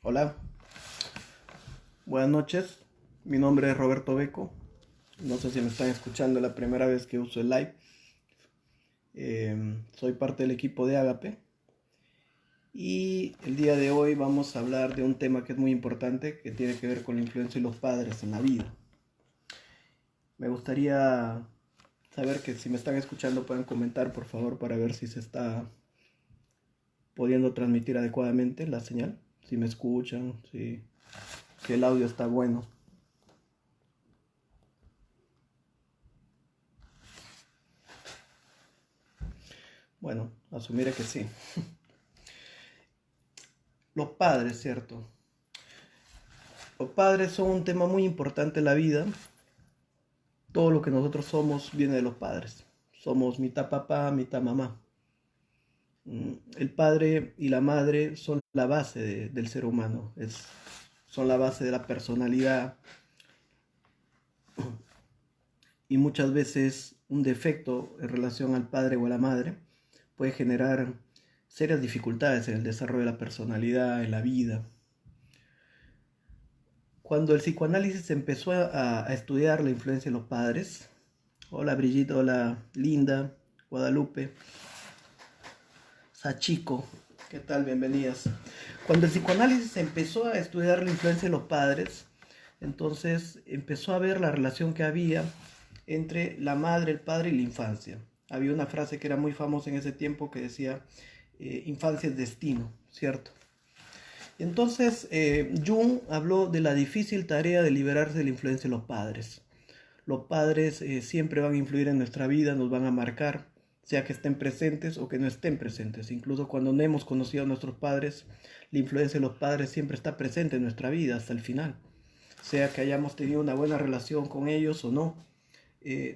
Hola, buenas noches. Mi nombre es Roberto Beco. No sé si me están escuchando la primera vez que uso el live. Soy parte del equipo de Agape y el día de hoy vamos a hablar de un tema que es muy importante, que tiene que ver con la influencia de los padres en la vida. Me gustaría saber que si me están escuchando puedan comentar, por favor, para ver si se está pudiendo transmitir adecuadamente la señal, si me escuchan, si el audio está bueno. Bueno, asumiré que sí. Los padres, ¿cierto? Los padres son un tema muy importante en la vida. Todo lo que nosotros somos viene de los padres. Somos mitad papá, mitad mamá. El padre y la madre son la base del ser humano. Son la base de la personalidad. Y muchas veces un defecto en relación al padre o a la madre puede generar serias dificultades en el desarrollo de la personalidad, en la vida. Cuando el psicoanálisis empezó a estudiar la influencia de los padres, hola Brigitte, hola Linda, Guadalupe, Sachiko, ¿qué tal? Bienvenidas. Cuando el psicoanálisis empezó a estudiar la influencia de los padres, entonces empezó a ver la relación que había entre la madre, el padre y la infancia. Había una frase que era muy famosa en ese tiempo que decía, infancia es destino, ¿cierto? Entonces, Jung habló de la difícil tarea de liberarse de la influencia de los padres. Los padres siempre van a influir en nuestra vida, nos van a marcar, sea que estén presentes o que no estén presentes. Incluso cuando no hemos conocido a nuestros padres, la influencia de los padres siempre está presente en nuestra vida hasta el final. Sea que hayamos tenido una buena relación con ellos o no,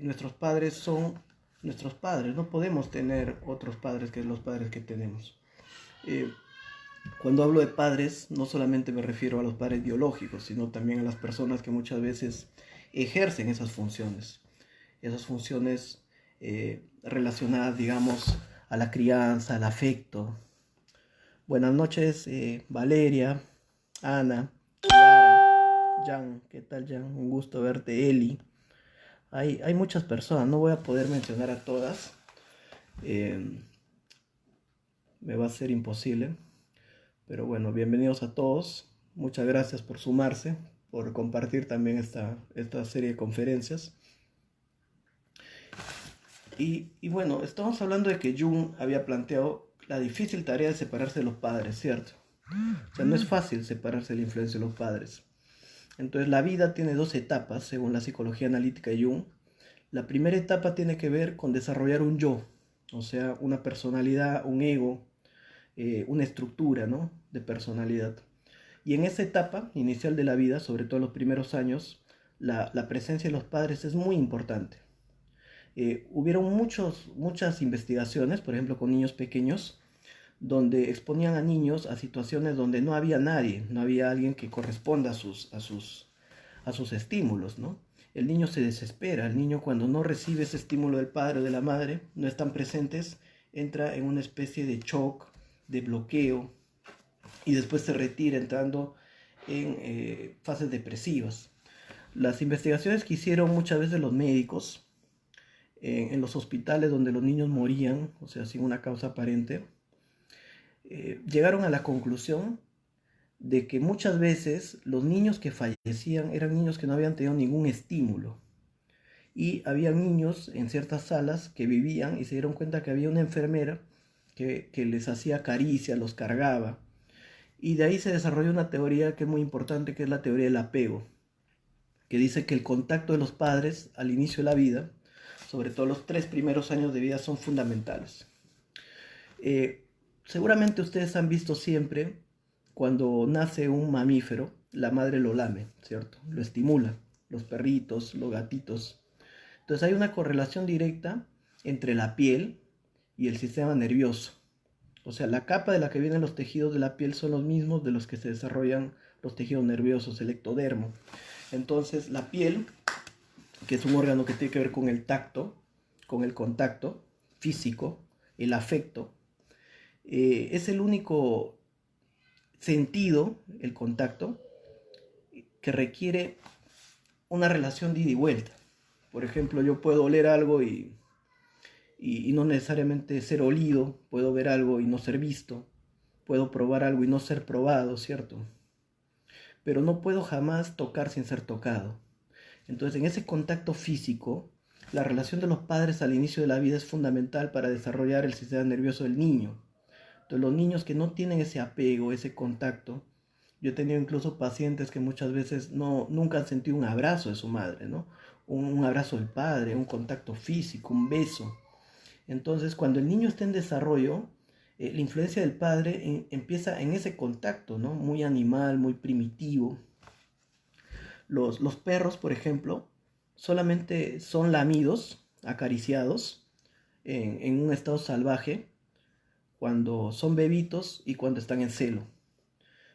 nuestros padres son nuestros padres. No podemos tener otros padres que los padres que tenemos. Cuando hablo de padres, no solamente me refiero a los padres biológicos, sino también a las personas que muchas veces ejercen esas funciones relacionadas, digamos, a la crianza, al afecto. Buenas noches, Valeria, Ana, Yara, Jan, ¿qué tal Jan? Un gusto verte, Eli. Hay muchas personas, no voy a poder mencionar a todas, eh, me va a ser imposible. Pero bueno, bienvenidos a todos. Muchas gracias por sumarse, por compartir también esta serie de conferencias. Y bueno, estamos hablando de que Jung había planteado la difícil tarea de separarse de los padres, ¿cierto? O sea, no es fácil separarse de la influencia de los padres. Entonces, la vida tiene dos etapas, según la psicología analítica de Jung. La primera etapa tiene que ver con desarrollar un yo, o sea, una personalidad, un ego, una estructura, ¿no?, de personalidad. Y en esa etapa inicial de la vida, sobre todo en los primeros años, la presencia de los padres es muy importante. Hubieron muchas investigaciones, por ejemplo, con niños pequeños, donde exponían a niños a situaciones donde no había nadie, no había alguien que corresponda a sus estímulos, ¿no? El niño se desespera, el niño cuando no recibe ese estímulo del padre o de la madre, no están presentes, entra en una especie de shock, de bloqueo, y después se retira entrando en fases depresivas. Las investigaciones que hicieron muchas veces los médicos en los hospitales donde los niños morían, o sea, sin una causa aparente, llegaron a la conclusión de que muchas veces los niños que fallecían eran niños que no habían tenido ningún estímulo. Y había niños en ciertas salas que vivían y se dieron cuenta que había una enfermera que les hacía caricias, los cargaba. Y de ahí se desarrolló una teoría que es muy importante, que es la teoría del apego, que dice que el contacto de los padres al inicio de la vida, sobre todo los 3 primeros años de vida, son fundamentales. Eh, Seguramente ustedes han visto siempre, cuando nace un mamífero, la madre lo lame, ¿cierto? Lo estimula, los perritos, los gatitos. Entonces hay una correlación directa entre la piel y el sistema nervioso. O sea, la capa de la que vienen los tejidos de la piel son los mismos de los que se desarrollan los tejidos nerviosos, el ectodermo. Entonces, la piel, que es un órgano que tiene que ver con el tacto, con el contacto físico, el afecto, es el único sentido el contacto, que requiere una relación de ida y vuelta. Por ejemplo, yo puedo oler algo y no necesariamente ser olido, puedo ver algo y no ser visto, puedo probar algo y no ser probado, ¿cierto? Pero no puedo jamás tocar sin ser tocado. Entonces, en ese contacto físico, la relación de los padres al inicio de la vida es fundamental para desarrollar el sistema nervioso del niño. Entonces, los niños que no tienen ese apego, ese contacto, yo he tenido incluso pacientes que muchas veces nunca han sentido un abrazo de su madre, ¿no? Un abrazo del padre, un contacto físico, un beso. Entonces, cuando el niño está en desarrollo, la influencia del padre empieza en ese contacto, ¿no? Muy animal, muy primitivo. Los perros, por ejemplo, solamente son lamidos, acariciados, en un estado salvaje, cuando son bebitos y cuando están en celo.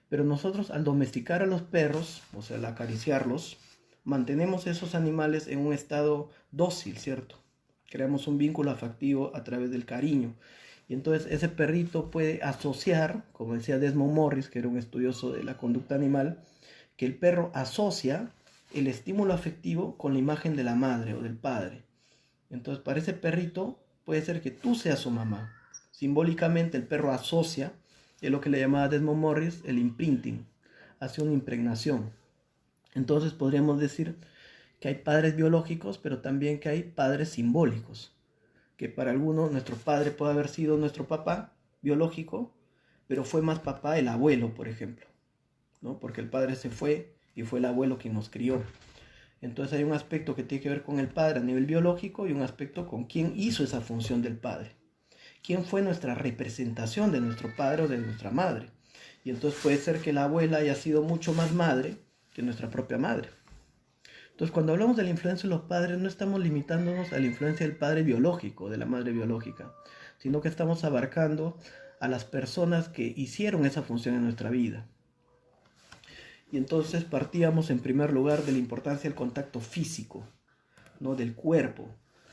Pero nosotros, al domesticar a los perros, o sea, al acariciarlos, mantenemos esos animales en un estado dócil, ¿cierto? Creamos un vínculo afectivo a través del cariño. Y entonces ese perrito puede asociar, como decía Desmond Morris, que era un estudioso de la conducta animal, que el perro asocia el estímulo afectivo con la imagen de la madre o del padre. Entonces, para ese perrito puede ser que tú seas su mamá. Simbólicamente el perro asocia, es lo que le llamaba Desmond Morris, el imprinting, hace una impregnación. Entonces podríamos decir que hay padres biológicos, pero también que hay padres simbólicos. Que para algunos nuestro padre puede haber sido nuestro papá biológico, pero fue más papá el abuelo, por ejemplo, ¿no? Porque el padre se fue y fue el abuelo quien nos crió. Entonces hay un aspecto que tiene que ver con el padre a nivel biológico y un aspecto con quién hizo esa función del padre. ¿Quién fue nuestra representación de nuestro padre o de nuestra madre? Y entonces puede ser que la abuela haya sido mucho más madre que nuestra propia madre. Entonces, cuando hablamos de la influencia de los padres, no estamos limitándonos a la influencia del padre biológico, de la madre biológica, sino que estamos abarcando a las personas que hicieron esa función en nuestra vida. Y entonces partíamos en primer lugar de la importancia del contacto físico, ¿no? Del cuerpo.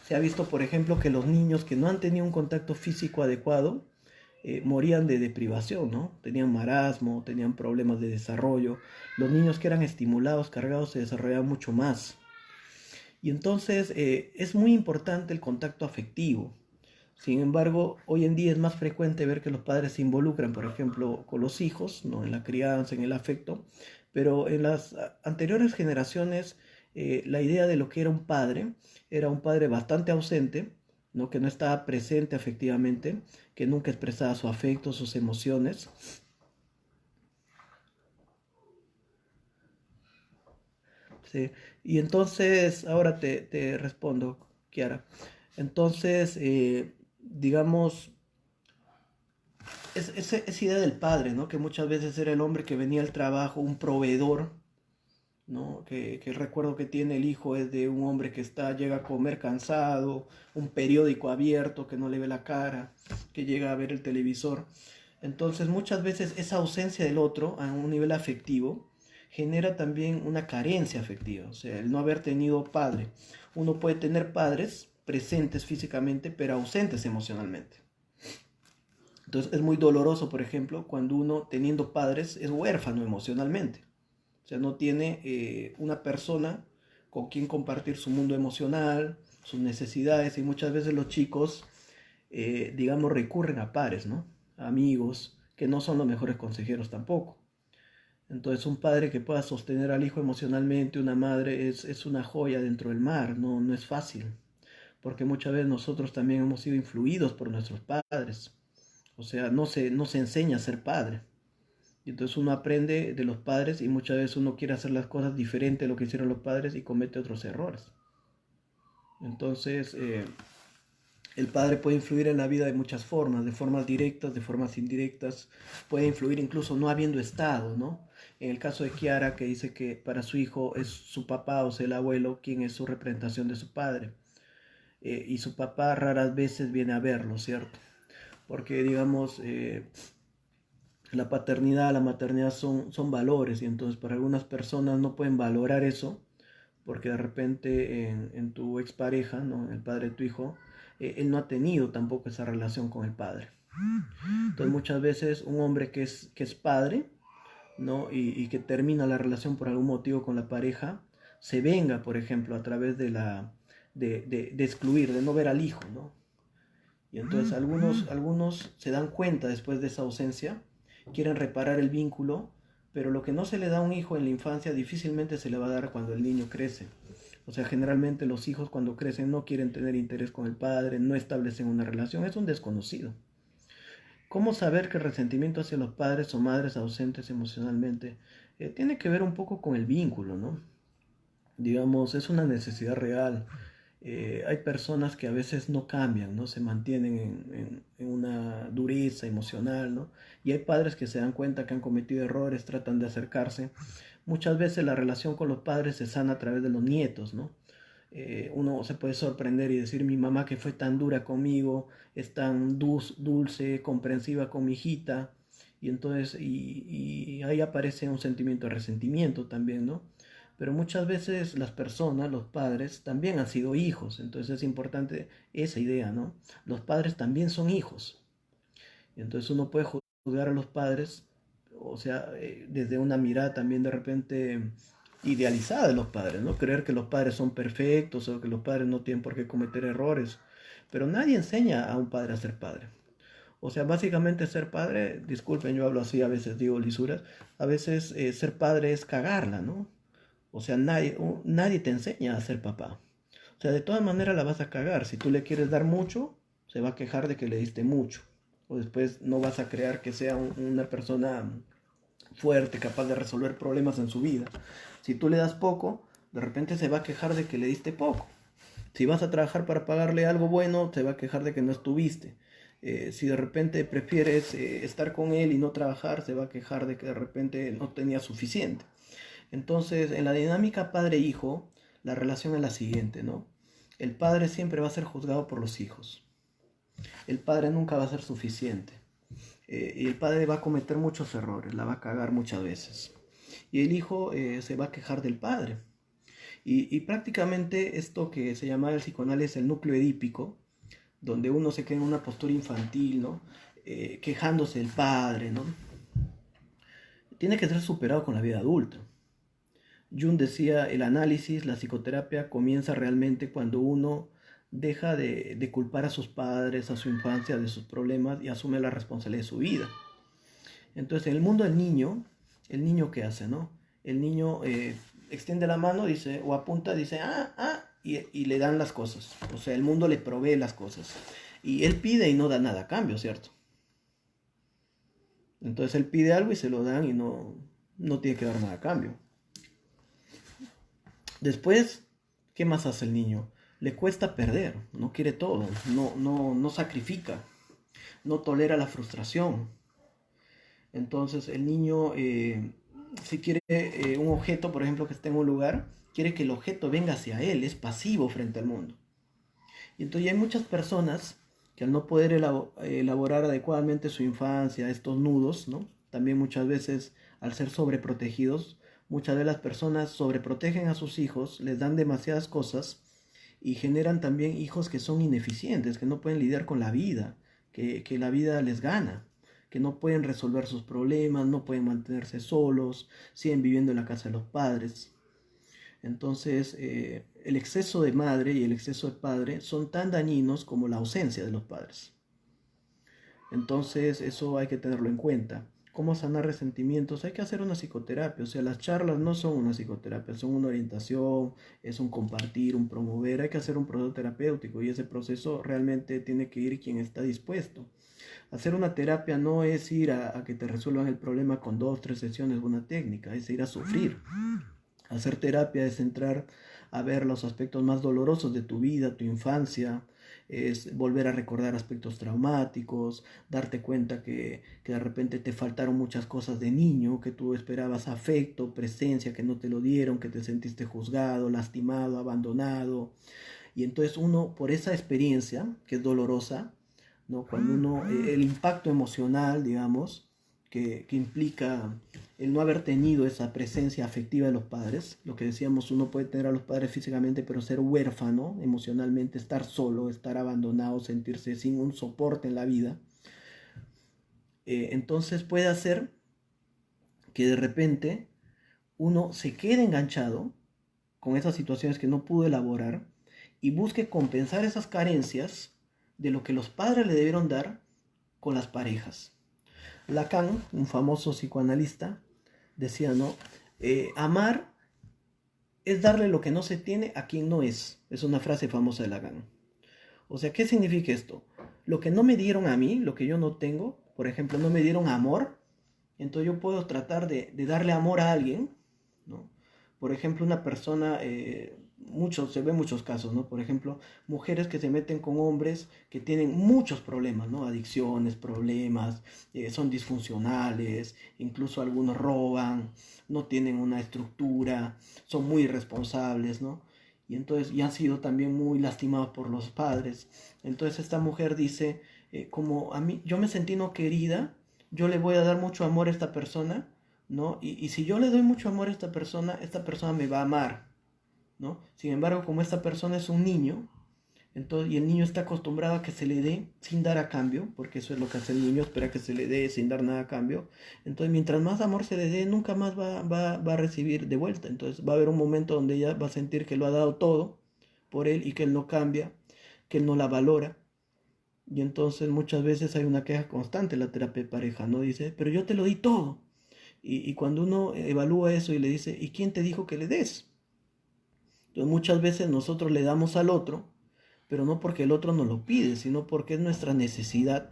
Se ha visto, por ejemplo, que los niños que no han tenido un contacto físico adecuado morían de deprivación, ¿no? Tenían marasmo, tenían problemas de desarrollo. Los niños que eran estimulados, cargados, se desarrollaban mucho más. Y entonces es muy importante el contacto afectivo. Sin embargo, hoy en día es más frecuente ver que los padres se involucran, por ejemplo, con los hijos, ¿no? En la crianza, en el afecto, pero en las anteriores generaciones la idea de lo que era un padre bastante ausente, ¿no? Que no estaba presente afectivamente, que nunca expresaba su afecto, sus emociones. ¿Sí? Y entonces, ahora te respondo, Kiara. Entonces, digamos, esa idea del padre, ¿no? Que muchas veces era el hombre que venía al trabajo, un proveedor, ¿no? Que el recuerdo que tiene el hijo es de un hombre que llega a comer cansado, un periódico abierto que no le ve la cara, que llega a ver el televisor. Entonces muchas veces esa ausencia del otro a un nivel afectivo genera también una carencia afectiva, o sea, el no haber tenido padre. Uno puede tener padres presentes físicamente, pero ausentes emocionalmente. Entonces es muy doloroso, por ejemplo, cuando uno teniendo padres es huérfano emocionalmente. O sea, no tiene una persona con quien compartir su mundo emocional, sus necesidades, y muchas veces los chicos, digamos, recurren a pares, ¿no? A amigos, que no son los mejores consejeros tampoco. Entonces, un padre que pueda sostener al hijo emocionalmente, una madre, es una joya dentro del mar, no es fácil, porque muchas veces nosotros también hemos sido influidos por nuestros padres. O sea, no se enseña a ser padre. Y entonces uno aprende de los padres y muchas veces uno quiere hacer las cosas diferente a lo que hicieron los padres y comete otros errores. Entonces, el padre puede influir en la vida de muchas formas, de formas directas, de formas indirectas. Puede influir incluso no habiendo estado, ¿no? En el caso de Kiara, que dice que para su hijo es su papá, o sea, el abuelo, quien es su representación de su padre. Y su papá raras veces viene a verlo, ¿cierto? Porque, digamos, la paternidad, la maternidad son valores y entonces para algunas personas no pueden valorar eso porque de repente en tu expareja, ¿no? El padre de tu hijo, él no ha tenido tampoco esa relación con el padre. Entonces muchas veces un hombre que es padre ¿no? Y que termina la relación por algún motivo con la pareja, se venga, por ejemplo, a través de excluir, de no ver al hijo, ¿no? Y entonces algunos se dan cuenta después de esa ausencia, quieren reparar el vínculo, pero lo que no se le da a un hijo en la infancia difícilmente se le va a dar cuando el niño crece. O sea, generalmente los hijos cuando crecen no quieren tener interés con el padre, no establecen una relación, es un desconocido. ¿Cómo saber que el resentimiento hacia los padres o madres ausentes emocionalmente tiene que ver un poco con el vínculo, ¿no? Digamos, es una necesidad real. Hay personas que a veces no cambian, ¿no? Se mantienen en una dureza emocional, ¿no? Y hay padres que se dan cuenta que han cometido errores, tratan de acercarse. Muchas veces la relación con los padres se sana a través de los nietos, ¿no? Uno se puede sorprender y decir, mi mamá que fue tan dura conmigo, es tan dulce, comprensiva con mi hijita, y entonces, y ahí aparece un sentimiento de resentimiento también, ¿no? Pero muchas veces las personas, los padres, también han sido hijos, entonces es importante esa idea, ¿no? Los padres también son hijos, y entonces uno puede juzgar a los padres, o sea, desde una mirada también de repente idealizada de los padres, ¿no? Creer que los padres son perfectos o que los padres no tienen por qué cometer errores, pero nadie enseña a un padre a ser padre. O sea, básicamente ser padre, disculpen, yo hablo así, a veces digo lisuras, a veces ser padre es cagarla, ¿no? O sea, nadie te enseña a ser papá. O sea, de todas maneras la vas a cagar. Si tú le quieres dar mucho, se va a quejar de que le diste mucho. O después no vas a crear que sea una persona fuerte, capaz de resolver problemas en su vida. Si tú le das poco, de repente se va a quejar de que le diste poco. Si vas a trabajar para pagarle algo bueno, se va a quejar de que no estuviste. Si de repente prefieres estar con él y no trabajar, se va a quejar de que de repente no tenía suficiente. Entonces, en la dinámica padre-hijo, la relación es la siguiente, ¿no? El padre siempre va a ser juzgado por los hijos. El padre nunca va a ser suficiente. Y el padre va a cometer muchos errores, la va a cagar muchas veces. Y el hijo se va a quejar del padre. Y prácticamente esto que se llama el psicoanálisis el núcleo edípico, donde uno se queda en una postura infantil, ¿no? Quejándose del padre, ¿no? Tiene que ser superado con la vida adulta. Jung decía, el análisis, la psicoterapia comienza realmente cuando uno deja de culpar a sus padres, a su infancia, de sus problemas y asume la responsabilidad de su vida. Entonces, en el mundo del niño, el niño ¿qué hace, no? El niño extiende la mano, dice, o apunta, dice, y le dan las cosas. O sea, el mundo le provee las cosas. Y él pide y no da nada a cambio, ¿cierto? Entonces él pide algo y se lo dan y no tiene que dar nada a cambio. Después, ¿qué más hace el niño? Le cuesta perder, no quiere todo, no sacrifica, no tolera la frustración. Entonces el niño, si quiere un objeto, por ejemplo, que esté en un lugar, quiere que el objeto venga hacia él, es pasivo frente al mundo. Y entonces hay muchas personas que al no poder elaborar adecuadamente su infancia, estos nudos, ¿no? También muchas veces al ser sobreprotegidos, muchas de las personas sobreprotegen a sus hijos, les dan demasiadas cosas y generan también hijos que son ineficientes, que no pueden lidiar con la vida, que la vida les gana, que no pueden resolver sus problemas, no pueden mantenerse solos, siguen viviendo en la casa de los padres. Entonces, el exceso de madre y el exceso de padre son tan dañinos como la ausencia de los padres. Entonces, eso hay que tenerlo en cuenta. ¿Cómo sanar resentimientos? Hay que hacer una psicoterapia. O sea, las charlas no son una psicoterapia, son una orientación, es un compartir, un promover. Hay que hacer un proceso terapéutico y ese proceso realmente tiene que ir quien está dispuesto. Hacer una terapia no es ir a que te resuelvan el problema con 2, 3 sesiones de una técnica, es ir a sufrir. Hacer terapia es entrar a ver los aspectos más dolorosos de tu vida, tu infancia, es volver a recordar aspectos traumáticos, darte cuenta que de repente te faltaron muchas cosas de niño, que tú esperabas afecto, presencia, que no te lo dieron, que te sentiste juzgado, lastimado, abandonado. Y entonces uno, por esa experiencia, que es dolorosa, ¿no? Cuando uno, el impacto emocional, digamos, que implica el no haber tenido esa presencia afectiva de los padres, lo que decíamos, uno puede tener a los padres físicamente, pero ser huérfano emocionalmente, estar solo, estar abandonado, sentirse sin un soporte en la vida, entonces puede hacer que de repente uno se quede enganchado con esas situaciones que no pudo elaborar y busque compensar esas carencias de lo que los padres le debieron dar con las parejas. Lacan, un famoso psicoanalista, decía, ¿no? Amar es darle lo que no se tiene a quien no es. Es una frase famosa de Lacan. O sea, ¿qué significa esto? Lo que no me dieron a mí, lo que yo no tengo, por ejemplo, no me dieron amor, entonces yo puedo tratar de darle amor a alguien, ¿no? Por ejemplo, una persona, se ven muchos casos, ¿no? Por ejemplo, mujeres que se meten con hombres que tienen muchos problemas, ¿no? Adicciones, problemas, son disfuncionales, incluso algunos roban, no tienen una estructura, son muy irresponsables, ¿no? Y entonces ya han sido también muy lastimados por los padres. Entonces esta mujer dice, como a mí, yo me sentí no querida, yo le voy a dar mucho amor a esta persona, ¿no? Y si yo le doy mucho amor a esta persona me va a amar, ¿no? Sin embargo, como esta persona es un niño, entonces, y el niño está acostumbrado a que se le dé sin dar a cambio, porque eso es lo que hace el niño, espera que se le dé sin dar nada a cambio. Entonces, mientras más amor se le dé, nunca más va a recibir de vuelta. Entonces, va a haber un momento donde ella va a sentir que lo ha dado todo por él y que él no cambia, que él no la valora. Y entonces muchas veces hay una queja constante en la terapia de pareja, ¿no? Dice, pero yo te lo di todo. Y cuando uno evalúa eso y le dice, ¿y quién te dijo que le des? Entonces muchas veces nosotros le damos al otro, pero no porque el otro nos lo pide, sino porque es nuestra necesidad,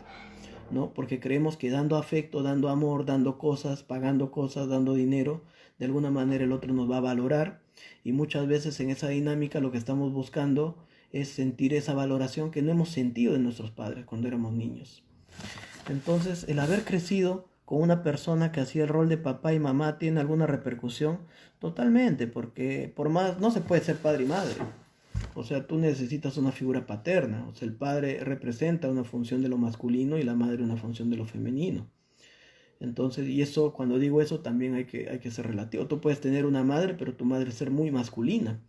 ¿no? Porque creemos que dando afecto, dando amor, dando cosas, pagando cosas, dando dinero, de alguna manera el otro nos va a valorar. Y muchas veces en esa dinámica lo que estamos buscando es sentir esa valoración que no hemos sentido de nuestros padres cuando éramos niños. Entonces, el haber crecido con una persona que hacía el rol de papá y mamá tiene alguna repercusión totalmente, porque por más no se puede ser padre y madre. O sea, tú necesitas una figura paterna. O sea, el padre representa una función de lo masculino y la madre una función de lo femenino. Entonces, y eso, cuando digo eso, también hay que ser relativo. Tú puedes tener una madre, pero tu madre ser muy masculina.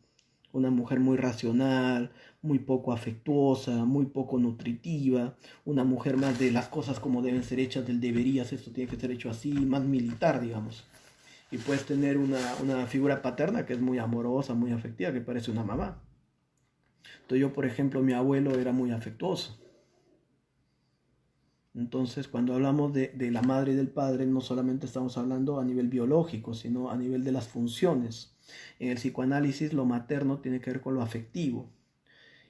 Una mujer muy racional, muy poco afectuosa, muy poco nutritiva, una mujer más de las cosas como deben ser hechas, del deberías, esto tiene que ser hecho así, más militar, digamos. Y puedes tener una figura paterna que es muy amorosa, muy afectiva, que parece una mamá. Entonces yo, por ejemplo, mi abuelo era muy afectuoso. Entonces, cuando hablamos de la madre y del padre, no solamente estamos hablando a nivel biológico, sino a nivel de las funciones. En el psicoanálisis, lo materno tiene que ver con lo afectivo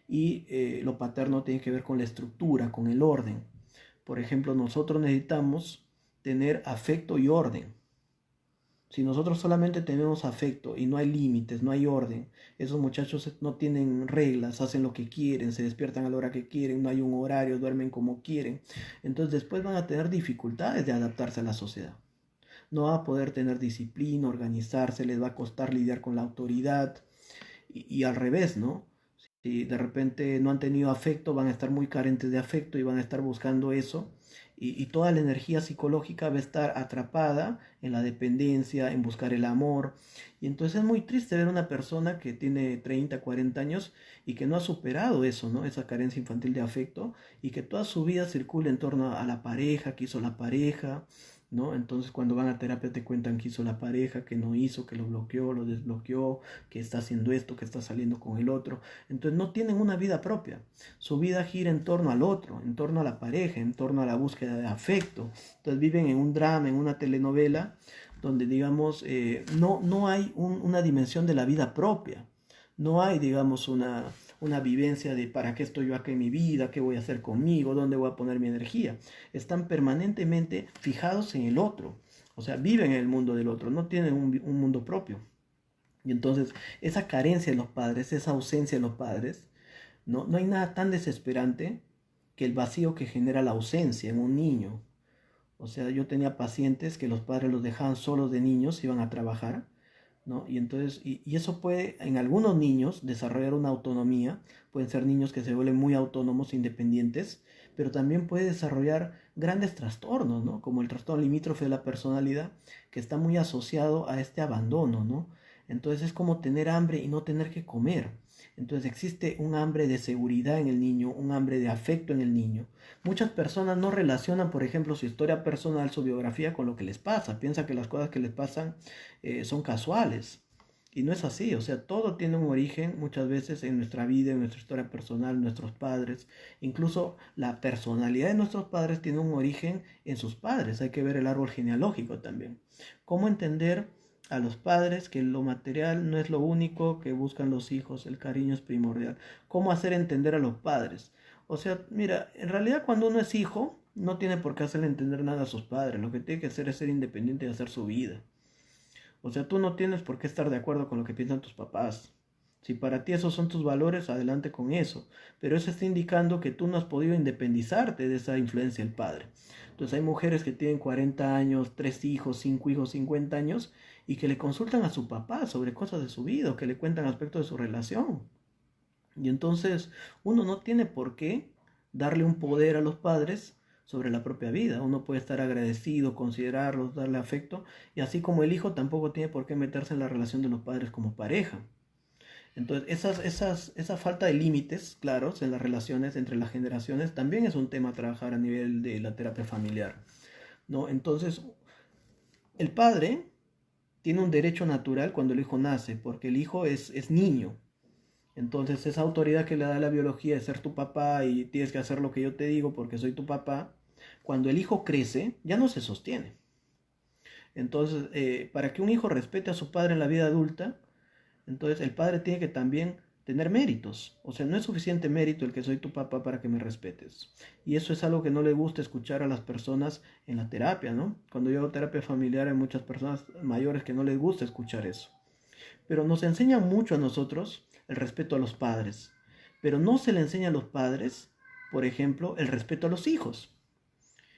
y lo paterno tiene que ver con la estructura, con el orden. Por ejemplo, nosotros necesitamos tener afecto y orden. Si nosotros solamente tenemos afecto y no hay límites, no hay orden, esos muchachos no tienen reglas, hacen lo que quieren, se despiertan a la hora que quieren, no hay un horario, duermen como quieren. Entonces después van a tener dificultades de adaptarse a la sociedad. No va a poder tener disciplina, organizarse, les va a costar lidiar con la autoridad y al revés, ¿no? Si de repente no han tenido afecto, van a estar muy carentes de afecto y van a estar buscando eso. Y toda la energía psicológica va a estar atrapada en la dependencia, en buscar el amor. Y entonces es muy triste ver una persona que tiene 30, 40 años y que no ha superado eso, ¿no? Esa carencia infantil de afecto y que toda su vida circula en torno a la pareja, que hizo la pareja, ¿no? Entonces cuando van a terapia te cuentan que hizo la pareja, que no hizo, que lo bloqueó, lo desbloqueó, que está haciendo esto, que está saliendo con el otro. Entonces no tienen una vida propia. Su vida gira en torno al otro, en torno a la pareja, en torno a la búsqueda de afecto. Entonces viven en un drama, en una telenovela, donde digamos no hay una dimensión de la vida propia. No hay, digamos, una vivencia de para qué estoy yo acá en mi vida, qué voy a hacer conmigo, dónde voy a poner mi energía. Están permanentemente fijados en el otro. O sea, viven en el mundo del otro, no tienen un mundo propio. Y entonces, esa carencia de los padres, esa ausencia de los padres, no hay nada tan desesperante que el vacío que genera la ausencia en un niño. O sea, yo tenía pacientes que los padres los dejaban solos de niños, iban a trabajar, ¿no? Y entonces, y eso puede en algunos niños desarrollar una autonomía, pueden ser niños que se vuelven muy autónomos, independientes, pero también puede desarrollar grandes trastornos, ¿no? Como el trastorno limítrofe de la personalidad, que está muy asociado a este abandono, ¿no? Entonces es como tener hambre y no tener que comer. Entonces existe un hambre de seguridad en el niño, un hambre de afecto en el niño. Muchas personas no relacionan, por ejemplo, su historia personal, su biografía con lo que les pasa. Piensan que las cosas que les pasan son casuales. Y no es así, o sea, todo tiene un origen muchas veces en nuestra vida, en nuestra historia personal, nuestros padres. Incluso la personalidad de nuestros padres tiene un origen en sus padres. Hay que ver el árbol genealógico también. ¿Cómo entender a los padres que lo material no es lo único que buscan los hijos? El cariño es primordial. ¿Cómo hacer entender a los padres? O sea, mira, en realidad cuando uno es hijo, no tiene por qué hacerle entender nada a sus padres. Lo que tiene que hacer es ser independiente y hacer su vida. O sea, tú no tienes por qué estar de acuerdo con lo que piensan tus papás. Si para ti esos son tus valores, adelante con eso. Pero eso está indicando que tú no has podido independizarte de esa influencia del padre. Entonces hay mujeres que tienen 40 años, 3 hijos, 5 hijos, 50 años y que le consultan a su papá sobre cosas de su vida, o que le cuentan aspectos de su relación. Y entonces uno no tiene por qué darle un poder a los padres sobre la propia vida. Uno puede estar agradecido, considerarlos, darle afecto, y así como el hijo tampoco tiene por qué meterse en la relación de los padres como pareja. Entonces, esa falta de límites claros en las relaciones entre las generaciones también es un tema a trabajar a nivel de la terapia familiar, ¿no? Entonces, el padre tiene un derecho natural cuando el hijo nace, porque el hijo es niño. Entonces, esa autoridad que le da la biología de ser tu papá y tienes que hacer lo que yo te digo porque soy tu papá, cuando el hijo crece, ya no se sostiene. Entonces, para que un hijo respete a su padre en la vida adulta, entonces el padre tiene que también tener méritos. O sea, no es suficiente mérito el que soy tu papá para que me respetes. Y eso es algo que no le gusta escuchar a las personas en la terapia, ¿no? Cuando yo hago terapia familiar hay muchas personas mayores que no les gusta escuchar eso. Pero nos enseña mucho a nosotros el respeto a los padres. Pero no se le enseña a los padres, por ejemplo, el respeto a los hijos.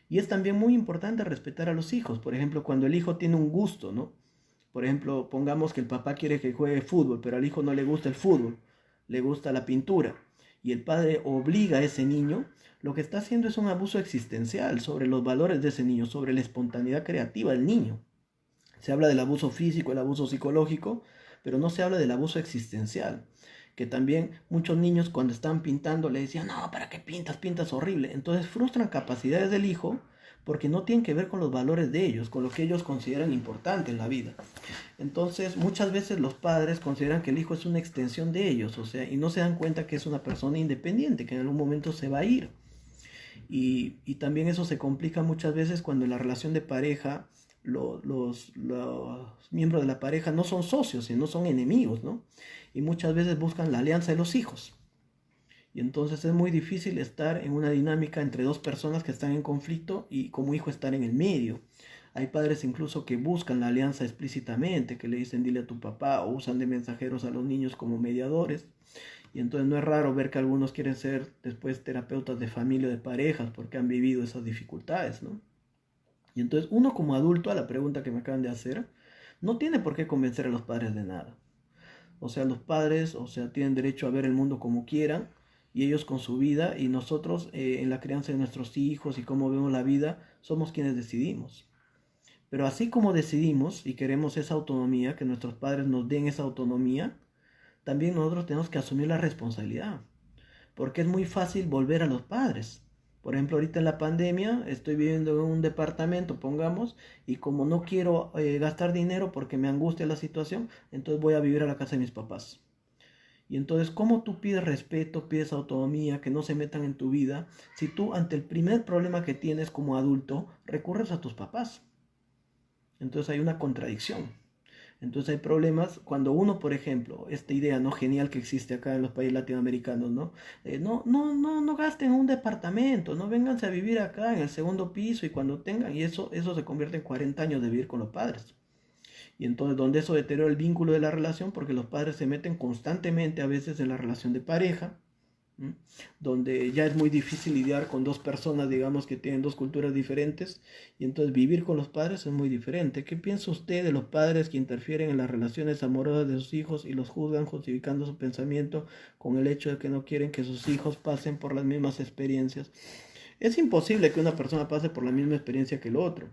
Y es también muy importante respetar a los hijos. Por ejemplo, cuando el hijo tiene un gusto, ¿no? Por ejemplo, pongamos que el papá quiere que juegue fútbol, pero al hijo no le gusta el fútbol, le gusta la pintura. Y el padre obliga a ese niño, lo que está haciendo es un abuso existencial sobre los valores de ese niño, sobre la espontaneidad creativa del niño. Se habla del abuso físico, el abuso psicológico, pero no se habla del abuso existencial. Que también muchos niños cuando están pintando le decían, no, ¿para qué pintas? Pintas horrible. Entonces frustran capacidades del hijo porque no tienen que ver con los valores de ellos, con lo que ellos consideran importante en la vida. Entonces muchas veces los padres consideran que el hijo es una extensión de ellos, o sea, y no se dan cuenta que es una persona independiente, que en algún momento se va a ir. Y también eso se complica muchas veces cuando en la relación de pareja los miembros de la pareja no son socios, sino son enemigos, ¿no? Y muchas veces buscan la alianza de los hijos. Y entonces es muy difícil estar en una dinámica entre dos personas que están en conflicto y como hijo estar en el medio. Hay padres incluso que buscan la alianza explícitamente, que le dicen dile a tu papá, o usan de mensajeros a los niños como mediadores. Y entonces no es raro ver que algunos quieren ser después terapeutas de familia o de parejas porque han vivido esas dificultades, ¿no? Y entonces uno como adulto, a la pregunta que me acaban de hacer, no tiene por qué convencer a los padres de nada. O sea, los padres, o sea, tienen derecho a ver el mundo como quieran y ellos con su vida, y nosotros en la crianza de nuestros hijos y cómo vemos la vida, somos quienes decidimos. Pero así como decidimos y queremos esa autonomía, que nuestros padres nos den esa autonomía, también nosotros tenemos que asumir la responsabilidad. Porque es muy fácil volver a los padres. Por ejemplo, ahorita en la pandemia estoy viviendo en un departamento, pongamos, y como no quiero gastar dinero porque me angustia la situación, entonces voy a vivir a la casa de mis papás. Y entonces, ¿cómo tú pides respeto, pides autonomía, que no se metan en tu vida, si tú ante el primer problema que tienes como adulto recurres a tus papás? Entonces hay una contradicción. Entonces hay problemas cuando uno, por ejemplo, esta idea no genial que existe acá en los países latinoamericanos, ¿no? No gasten un departamento, no vénganse a vivir acá en el segundo piso y cuando tengan, y eso se convierte en 40 años de vivir con los padres. Y entonces donde eso deteriora el vínculo de la relación porque los padres se meten constantemente a veces en la relación de pareja, ¿m? Donde ya es muy difícil lidiar con dos personas, digamos, que tienen dos culturas diferentes, y entonces vivir con los padres es muy diferente. ¿Qué piensa usted de los padres que interfieren en las relaciones amorosas de sus hijos y los juzgan justificando su pensamiento con el hecho de que no quieren que sus hijos pasen por las mismas experiencias? Es imposible que una persona pase por la misma experiencia que el otro.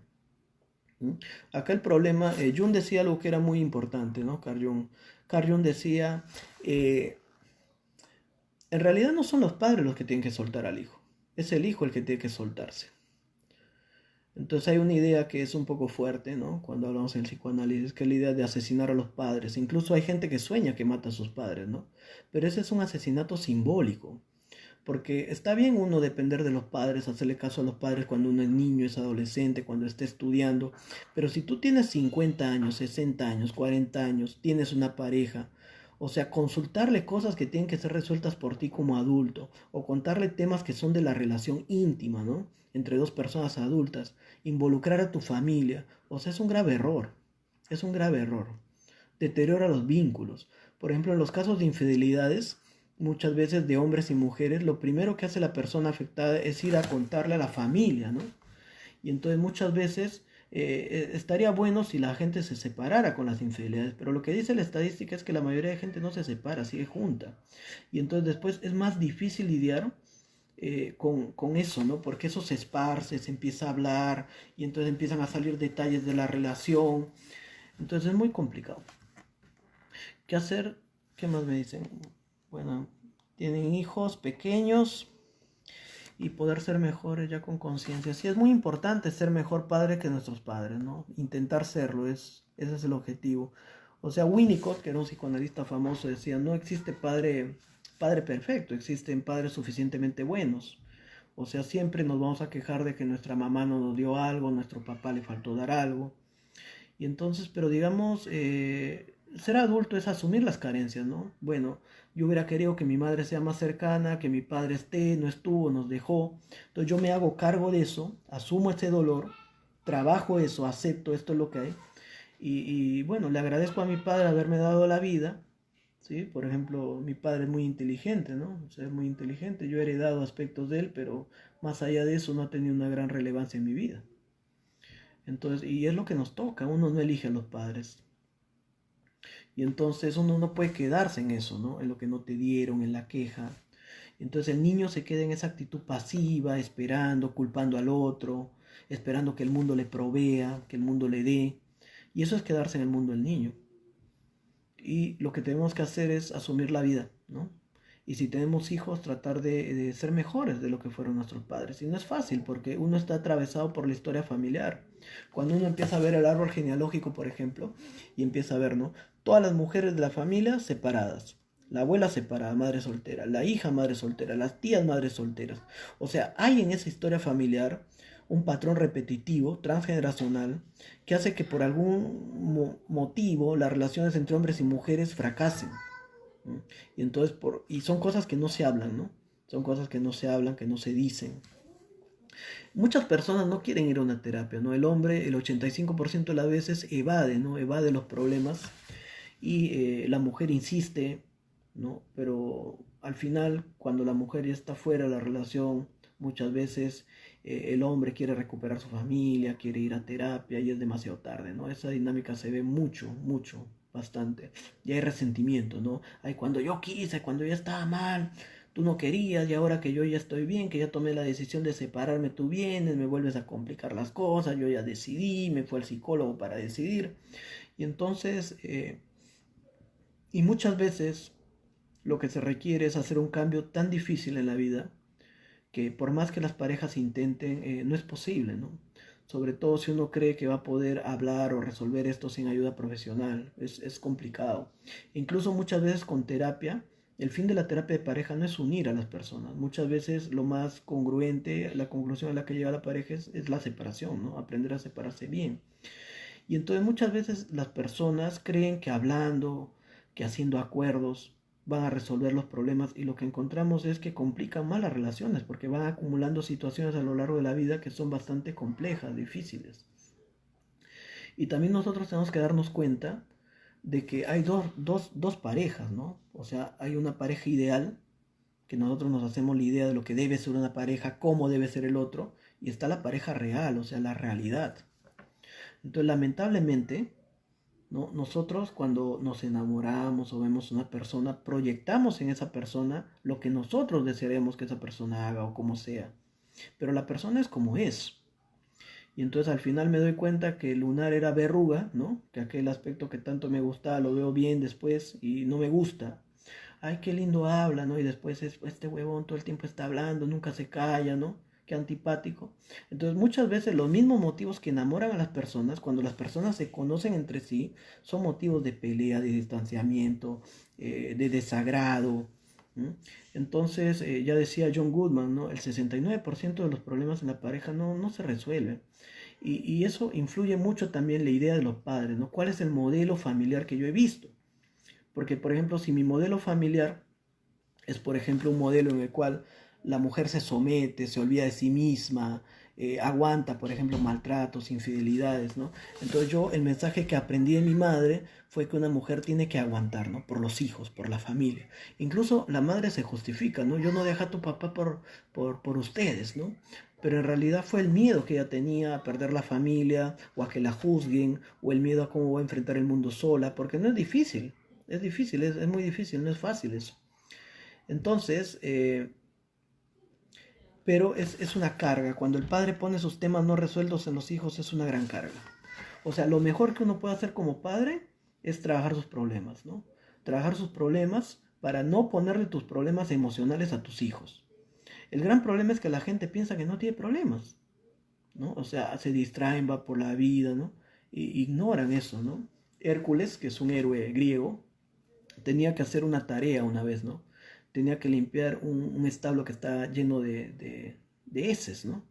Acá el problema, Jung decía algo que era muy importante, ¿no? Carl Jung decía, En realidad no son los padres los que tienen que soltar al hijo, es el hijo el que tiene que soltarse. Entonces hay una idea que es un poco fuerte, ¿no? Cuando hablamos en el psicoanálisis, que es la idea de asesinar a los padres. Incluso hay gente que sueña que mata a sus padres, ¿no? Pero ese es un asesinato simbólico. Porque está bien uno depender de los padres, hacerle caso a los padres cuando uno es niño, es adolescente, cuando esté estudiando. Pero si tú tienes 50 años, 60 años, 40 años, tienes una pareja, o sea, consultarle cosas que tienen que ser resueltas por ti como adulto, o contarle temas que son de la relación íntima, ¿no? Entre dos personas adultas, involucrar a tu familia, o sea, es un grave error. Es un grave error. Deteriora los vínculos. Por ejemplo, en los casos de infidelidades, muchas veces de hombres y mujeres, lo primero que hace la persona afectada es ir a contarle a la familia, ¿no? Y entonces muchas veces estaría bueno si la gente se separara con las infidelidades, pero lo que dice la estadística es que la mayoría de gente no se separa, sigue junta. Y entonces después es más difícil lidiar con eso, ¿no? Porque eso se esparce, se empieza a hablar y entonces empiezan a salir detalles de la relación. Entonces es muy complicado. ¿Qué hacer? ¿Qué más me dicen? Bueno, tienen hijos pequeños y poder ser mejores ya con conciencia. Sí, es muy importante ser mejor padre que nuestros padres, ¿no? Intentar serlo, ese es el objetivo. O sea, Winnicott, que era un psicoanalista famoso, decía, no existe padre perfecto, existen padres suficientemente buenos. O sea, siempre nos vamos a quejar de que nuestra mamá no nos dio algo, nuestro papá le faltó dar algo. Y entonces, pero digamos, ser adulto es asumir las carencias, ¿no? Bueno, yo hubiera querido que mi madre sea más cercana, que mi padre esté, no estuvo, nos dejó. Entonces yo me hago cargo de eso, asumo ese dolor, trabajo eso, acepto, esto es lo que hay. Bueno, le agradezco a mi padre haberme dado la vida, ¿sí? Por ejemplo, mi padre es muy inteligente, ¿no? O sea, es muy inteligente. Yo he heredado aspectos de él, pero más allá de eso no ha tenido una gran relevancia en mi vida. Entonces, y es lo que nos toca, uno no elige a los padres. Y entonces uno no puede quedarse en eso, ¿no? En lo que no te dieron, en la queja. Entonces el niño se queda en esa actitud pasiva, esperando, culpando al otro, esperando que el mundo le provea, que el mundo le dé. Y eso es quedarse en el mundo del niño. Y lo que tenemos que hacer es asumir la vida, ¿no? Y si tenemos hijos, tratar de ser mejores de lo que fueron nuestros padres. Y no es fácil porque uno está atravesado por la historia familiar. Cuando uno empieza a ver el árbol genealógico, por ejemplo, y empieza a ver, ¿no? Todas las mujeres de la familia separadas. La abuela separada, madre soltera. La hija, madre soltera. Las tías, madres solteras. O sea, hay en esa historia familiar un patrón repetitivo, transgeneracional, que hace que por algún motivo las relaciones entre hombres y mujeres fracasen. ¿No? Y entonces, y son cosas que no se hablan, ¿no? Son cosas que no se hablan, que no se dicen. Muchas personas no quieren ir a una terapia, ¿no? El hombre, el 85% de las veces evade, ¿no? Evade los problemas y la mujer insiste, ¿no? Pero al final, cuando la mujer ya está fuera de la relación, muchas veces el hombre quiere recuperar su familia, quiere ir a terapia y es demasiado tarde, ¿no? Esa dinámica se ve mucho, mucho, bastante. Y hay resentimiento, ¿no? Ay, cuando yo quise, cuando ya estaba mal, tú no querías y ahora que yo ya estoy bien, que ya tomé la decisión de separarme, tú vienes, me vuelves a complicar las cosas, yo ya decidí, me fue al psicólogo para decidir. Y entonces, y muchas veces lo que se requiere es hacer un cambio tan difícil en la vida que por más que las parejas intenten, no es posible, ¿no? Sobre todo si uno cree que va a poder hablar o resolver esto sin ayuda profesional, es complicado. Incluso muchas veces con terapia, el fin de la terapia de pareja no es unir a las personas. Muchas veces lo más congruente, la conclusión a la que llega la pareja es la separación, ¿no? Aprender a separarse bien. Y entonces muchas veces las personas creen que hablando, que haciendo acuerdos, van a resolver los problemas y lo que encontramos es que complican más las relaciones porque van acumulando situaciones a lo largo de la vida que son bastante complejas, difíciles. Y también nosotros tenemos que darnos cuenta de que hay dos parejas, ¿no? O sea, hay una pareja ideal, que nosotros nos hacemos la idea de lo que debe ser una pareja, cómo debe ser el otro, y está la pareja real, o sea, la realidad. Entonces, lamentablemente, ¿no? Nosotros cuando nos enamoramos o vemos una persona, proyectamos en esa persona lo que nosotros desearemos que esa persona haga o como sea. Pero la persona es como es. Y entonces al final me doy cuenta que el lunar era verruga, ¿no? Que aquel aspecto que tanto me gustaba lo veo bien después y no me gusta. ay, qué lindo habla, ¿no? Y después este huevón todo el tiempo está hablando, nunca se calla, ¿no? Qué antipático. Entonces muchas veces los mismos motivos que enamoran a las personas, cuando las personas se conocen entre sí, son motivos de pelea, de distanciamiento, de desagrado. ¿Mm? Entonces, ya decía John Goodman, ¿no? El 69% de los problemas en la pareja no se resuelven. Y eso influye mucho también la idea de los padres, ¿no? ¿Cuál es el modelo familiar que yo he visto? Porque, por ejemplo, si mi modelo familiar es, por ejemplo, un modelo en el cual la mujer se somete, se olvida de sí misma, aguanta, por ejemplo, maltratos, infidelidades, ¿no? Entonces yo, el mensaje que aprendí de mi madre fue que una mujer tiene que aguantar, ¿no? Por los hijos, por la familia. Incluso la madre se justifica, ¿no? Yo no dejé a tu papá por ustedes, ¿no? Pero en realidad fue el miedo que ella tenía a perder la familia, o a que la juzguen, o el miedo a cómo va a enfrentar el mundo sola, porque no es difícil, es muy difícil, no es fácil eso. Entonces, pero es una carga. Cuando el padre pone sus temas no resueltos en los hijos es una gran carga. O sea, lo mejor que uno puede hacer como padre es trabajar sus problemas, ¿no? Trabajar sus problemas para no ponerle tus problemas emocionales a tus hijos. El gran problema es que la gente piensa que no tiene problemas, ¿no? O sea, se distraen, va por la vida, ¿no? Y ignoran eso, ¿no? Hércules, que es un héroe griego, tenía que hacer una tarea una vez, ¿no? Tenía que limpiar un establo que está lleno de heces, ¿no?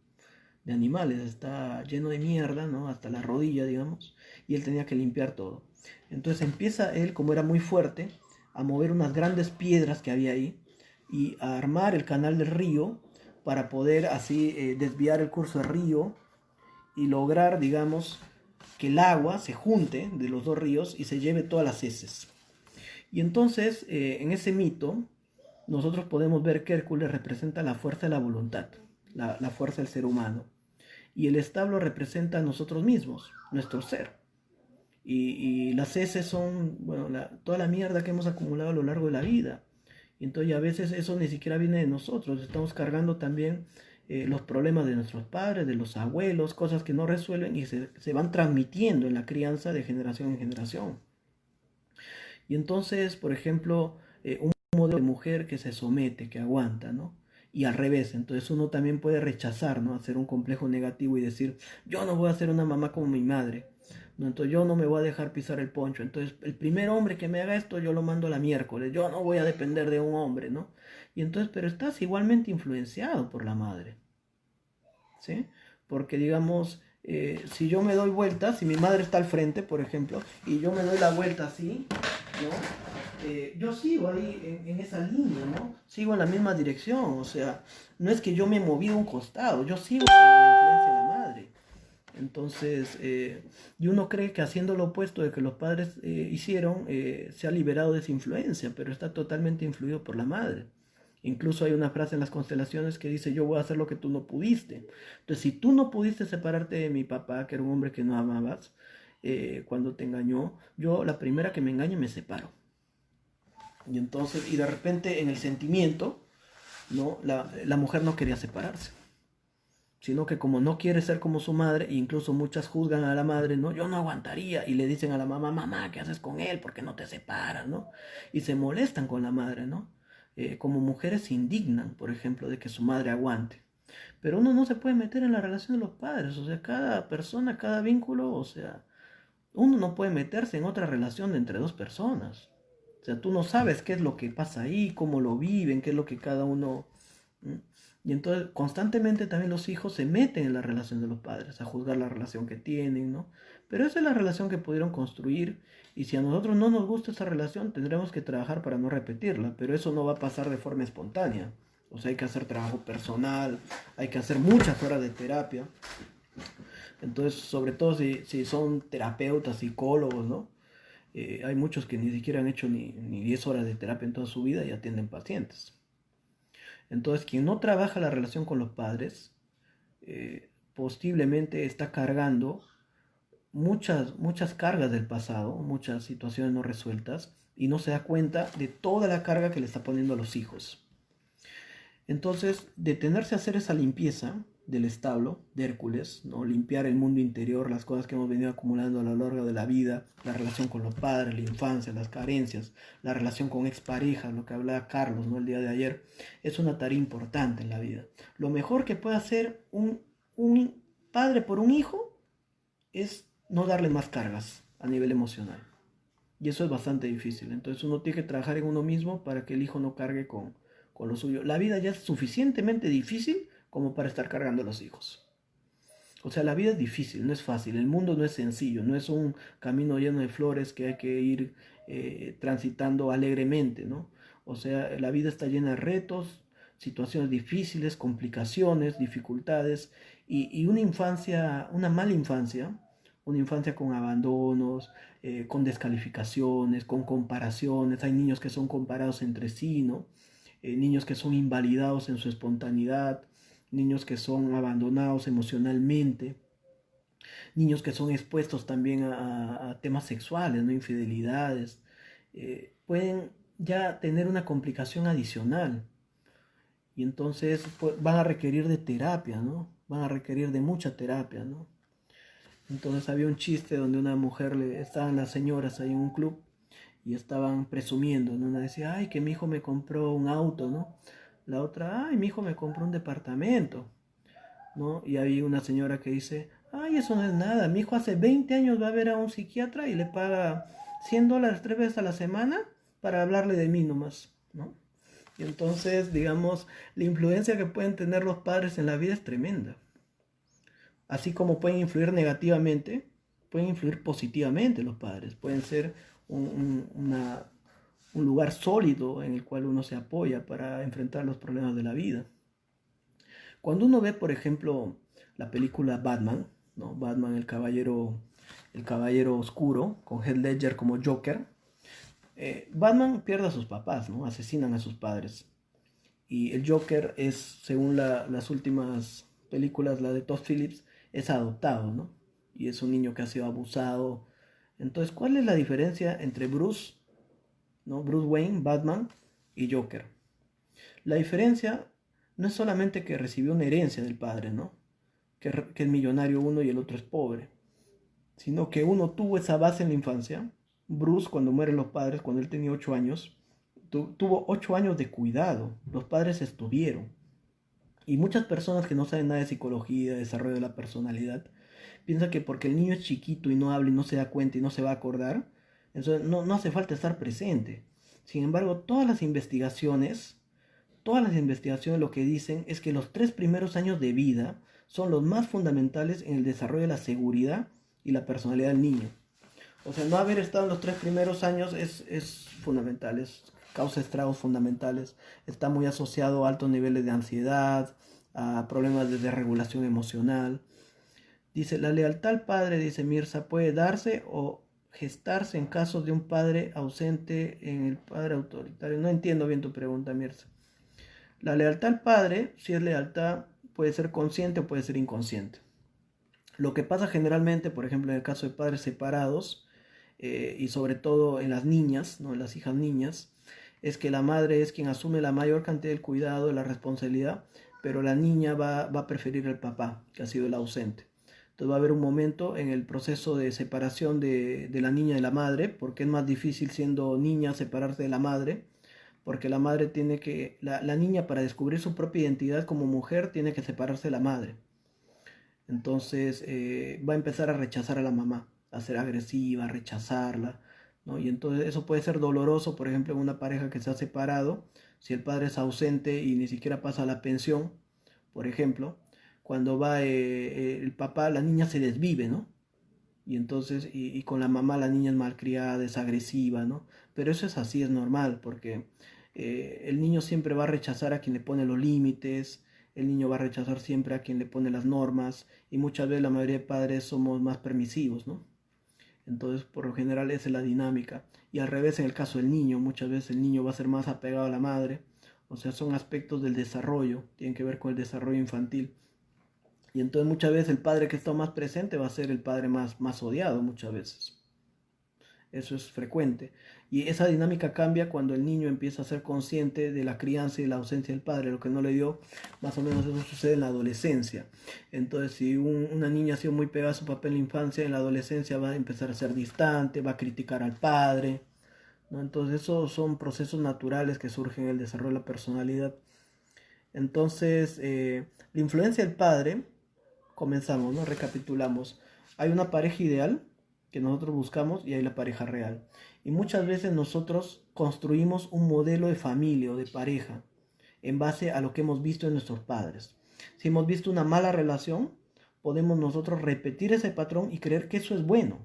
De animales, está lleno de mierda, ¿no? Hasta la rodilla, digamos, y él tenía que limpiar todo. Entonces empieza él, como era muy fuerte, a mover unas grandes piedras que había ahí y a armar el canal del río para poder así desviar el curso del río y lograr, digamos, que el agua se junte de los dos ríos y se lleve todas las heces. Y entonces, en ese mito, nosotros podemos ver que Hércules representa la fuerza de la voluntad, la fuerza del ser humano. Y el establo representa a nosotros mismos, nuestro ser. Y las heces son, bueno, toda la mierda que hemos acumulado a lo largo de la vida. Y entonces a veces eso ni siquiera viene de nosotros, estamos cargando también los problemas de nuestros padres, de los abuelos, cosas que no resuelven y se van transmitiendo en la crianza de generación en generación. Y entonces, por ejemplo, un modelo de mujer que se somete, que aguanta, ¿no? Y al revés, entonces uno también puede rechazar, ¿no? Hacer un complejo negativo y decir, yo no voy a ser una mamá como mi madre, ¿no? Entonces yo no me voy a dejar pisar el poncho. Entonces el primer hombre que me haga esto, yo lo mando a la miércoles, yo no voy a depender de un hombre, ¿no? Y entonces, pero estás igualmente influenciado por la madre, ¿sí? Porque digamos, si yo me doy vuelta, si mi madre está al frente, por ejemplo, y yo me doy la vuelta así, ¿no? Yo sigo ahí en esa línea, ¿no? Sigo en la misma dirección, o sea, no es que yo me moví a un costado, yo sigo en la influencia de la madre. Entonces, y uno cree que haciendo lo opuesto de que los padres hicieron, se ha liberado de esa influencia, pero está totalmente influido por la madre. Incluso hay una frase en las constelaciones que dice, yo voy a hacer lo que tú no pudiste. Entonces, si tú no pudiste separarte de mi papá, que era un hombre que no amabas, cuando te engañó, yo la primera que me engañe me separo. Y entonces, y de repente en el sentimiento, ¿no? La mujer no quería separarse, sino que como no quiere ser como su madre, e incluso muchas juzgan a la madre, ¿no? Yo no aguantaría, y le dicen a la mamá, mamá, ¿qué haces con él? ¿Por qué no te separas, no? Y se molestan con la madre, ¿no? Como mujeres se indignan, por ejemplo, de que su madre aguante. Pero uno no se puede meter en la relación de los padres, o sea, cada persona, cada vínculo, o sea, uno no puede meterse en otra relación de entre dos personas. O sea, tú no sabes qué es lo que pasa ahí, cómo lo viven, qué es lo que cada uno... ¿m? Y entonces constantemente también los hijos se meten en la relación de los padres, a juzgar la relación que tienen, ¿no? Pero esa es la relación que pudieron construir y si a nosotros no nos gusta esa relación tendremos que trabajar para no repetirla, pero eso no va a pasar de forma espontánea. O sea, hay que hacer trabajo personal, hay que hacer muchas horas de terapia. Entonces, sobre todo si son terapeutas, psicólogos, ¿no? Hay muchos que ni siquiera han hecho ni 10 horas de terapia en toda su vida y atienden pacientes. Entonces, quien no trabaja la relación con los padres, posiblemente está cargando muchas cargas del pasado, muchas situaciones no resueltas, y no se da cuenta de toda la carga que le está poniendo a los hijos. Entonces, detenerse a hacer esa limpieza, del establo de Hércules, ¿no? Limpiar el mundo interior, las cosas que hemos venido acumulando a lo largo de la vida, la relación con los padres, la infancia, las carencias, la relación con exparejas, lo que hablaba Carlos, ¿no? El día de ayer, es una tarea importante en la vida. Lo mejor que puede hacer un padre por un hijo es no darle más cargas a nivel emocional. Y eso es bastante difícil. Entonces uno tiene que trabajar en uno mismo para que el hijo no cargue con lo suyo. La vida ya es suficientemente difícil como para estar cargando a los hijos. O sea, la vida es difícil, no es fácil. El mundo no es sencillo, no es un camino lleno de flores que hay que ir transitando alegremente, ¿no? O sea, la vida está llena de retos, situaciones difíciles, complicaciones, dificultades y una mala infancia, una infancia con abandonos, con descalificaciones, con comparaciones. Hay niños que son comparados entre sí, ¿no? Niños que son invalidados en su espontaneidad, niños que son abandonados emocionalmente, niños que son expuestos también a temas sexuales, ¿no? Infidelidades, pueden ya tener una complicación adicional y entonces pues, van a requerir de terapia, ¿no? Van a requerir de mucha terapia, ¿no? Entonces había un chiste donde una mujer estaban las señoras ahí en un club y estaban presumiendo, ¿no? Una decía, ay, que mi hijo me compró un auto, ¿no? La otra, ay, mi hijo me compró un departamento, ¿no? Y hay una señora que dice, ay, eso no es nada, mi hijo hace 20 años va a ver a un psiquiatra y le paga $100 3 veces a la semana para hablarle de mí nomás, ¿no? Y entonces, digamos, la influencia que pueden tener los padres en la vida es tremenda. Así como pueden influir negativamente, pueden influir positivamente los padres, pueden ser un lugar sólido en el cual uno se apoya para enfrentar los problemas de la vida. Cuando uno ve, por ejemplo, la película Batman, ¿no? Batman, el caballero oscuro, con Heath Ledger como Joker, Batman pierde a sus papás, ¿no? Asesinan a sus padres. Y el Joker es, según las últimas películas, la de Todd Phillips, es adoptado, ¿no? Y es un niño que ha sido abusado. Entonces, ¿cuál es la diferencia entre Bruce, ¿no? Bruce Wayne, Batman y Joker? La diferencia no es solamente que recibió una herencia del padre, ¿no? Que es millonario uno y el otro es pobre, sino que uno tuvo esa base en la infancia. Bruce, cuando mueren los padres, cuando él tenía 8 años, tuvo 8 años de cuidado. Los padres estuvieron. Y muchas personas que no saben nada de psicología, de desarrollo de la personalidad, piensan que porque el niño es chiquito y no habla y no se da cuenta y no se va a acordar, entonces no hace falta estar presente. Sin embargo, todas las investigaciones lo que dicen es que los 3 primeros años de vida son los más fundamentales en el desarrollo de la seguridad y la personalidad del niño. O sea, no haber estado en los 3 primeros años es fundamental, causa estragos fundamentales. Está muy asociado a altos niveles de ansiedad, a problemas de desregulación emocional. Dice, la lealtad al padre, dice Mirza, puede darse o gestarse en casos de un padre ausente en el padre autoritario. No entiendo bien tu pregunta, Mirza. La lealtad al padre, si es lealtad, puede ser consciente o puede ser inconsciente. Lo que pasa generalmente, por ejemplo, en el caso de padres separados, y sobre todo en las niñas, ¿no? En las hijas niñas, es que la madre es quien asume la mayor cantidad del cuidado, de la responsabilidad, pero la niña va a preferir al papá, que ha sido el ausente. Entonces va a haber un momento en el proceso de separación de la niña de la madre, porque es más difícil siendo niña separarse de la madre, porque la madre la niña para descubrir su propia identidad como mujer tiene que separarse de la madre. Entonces va a empezar a rechazar a la mamá, a ser agresiva, a rechazarla, ¿no? Y entonces eso puede ser doloroso, por ejemplo, en una pareja que se ha separado, si el padre es ausente y ni siquiera pasa la pensión, por ejemplo, cuando va el papá, la niña se desvive, ¿no? Y entonces, y con la mamá la niña es malcriada, es agresiva, ¿no? Pero eso es así, es normal, porque el niño siempre va a rechazar a quien le pone los límites, el niño va a rechazar siempre a quien le pone las normas, y muchas veces la mayoría de padres somos más permisivos, ¿no? Entonces, por lo general, esa es la dinámica. Y al revés, en el caso del niño, muchas veces el niño va a ser más apegado a la madre, o sea, son aspectos del desarrollo, tienen que ver con el desarrollo infantil. Y entonces muchas veces el padre que está más presente va a ser el padre más odiado muchas veces. Eso es frecuente. Y esa dinámica cambia cuando el niño empieza a ser consciente de la crianza y la ausencia del padre, lo que no le dio, más o menos eso sucede en la adolescencia. Entonces, si una niña ha sido muy pegada a su papel en la infancia, en la adolescencia va a empezar a ser distante, va a criticar al padre, ¿no? Entonces, esos son procesos naturales que surgen en el desarrollo de la personalidad. Entonces, la influencia del padre, comenzamos, ¿no? Recapitulamos. Hay una pareja ideal que nosotros buscamos y hay la pareja real. Y muchas veces nosotros construimos un modelo de familia o de pareja en base a lo que hemos visto en nuestros padres. Si hemos visto una mala relación, podemos nosotros repetir ese patrón y creer que eso es bueno.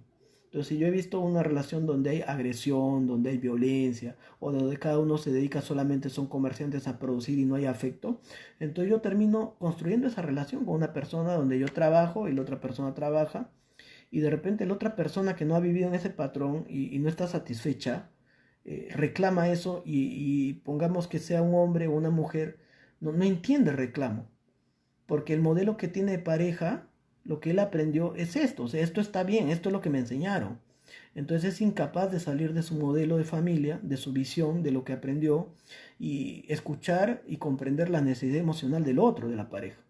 Entonces, si yo he visto una relación donde hay agresión, donde hay violencia, o donde cada uno se dedica solamente, son comerciantes a producir y no hay afecto, entonces yo termino construyendo esa relación con una persona donde yo trabajo y la otra persona trabaja, y de repente la otra persona que no ha vivido en ese patrón y no está satisfecha, reclama eso y pongamos que sea un hombre o una mujer, no entiende el reclamo, porque el modelo que tiene de pareja, lo que él aprendió es esto, o sea, esto está bien, esto es lo que me enseñaron. Entonces es incapaz de salir de su modelo de familia, de su visión, de lo que aprendió, y escuchar y comprender la necesidad emocional del otro, de la pareja.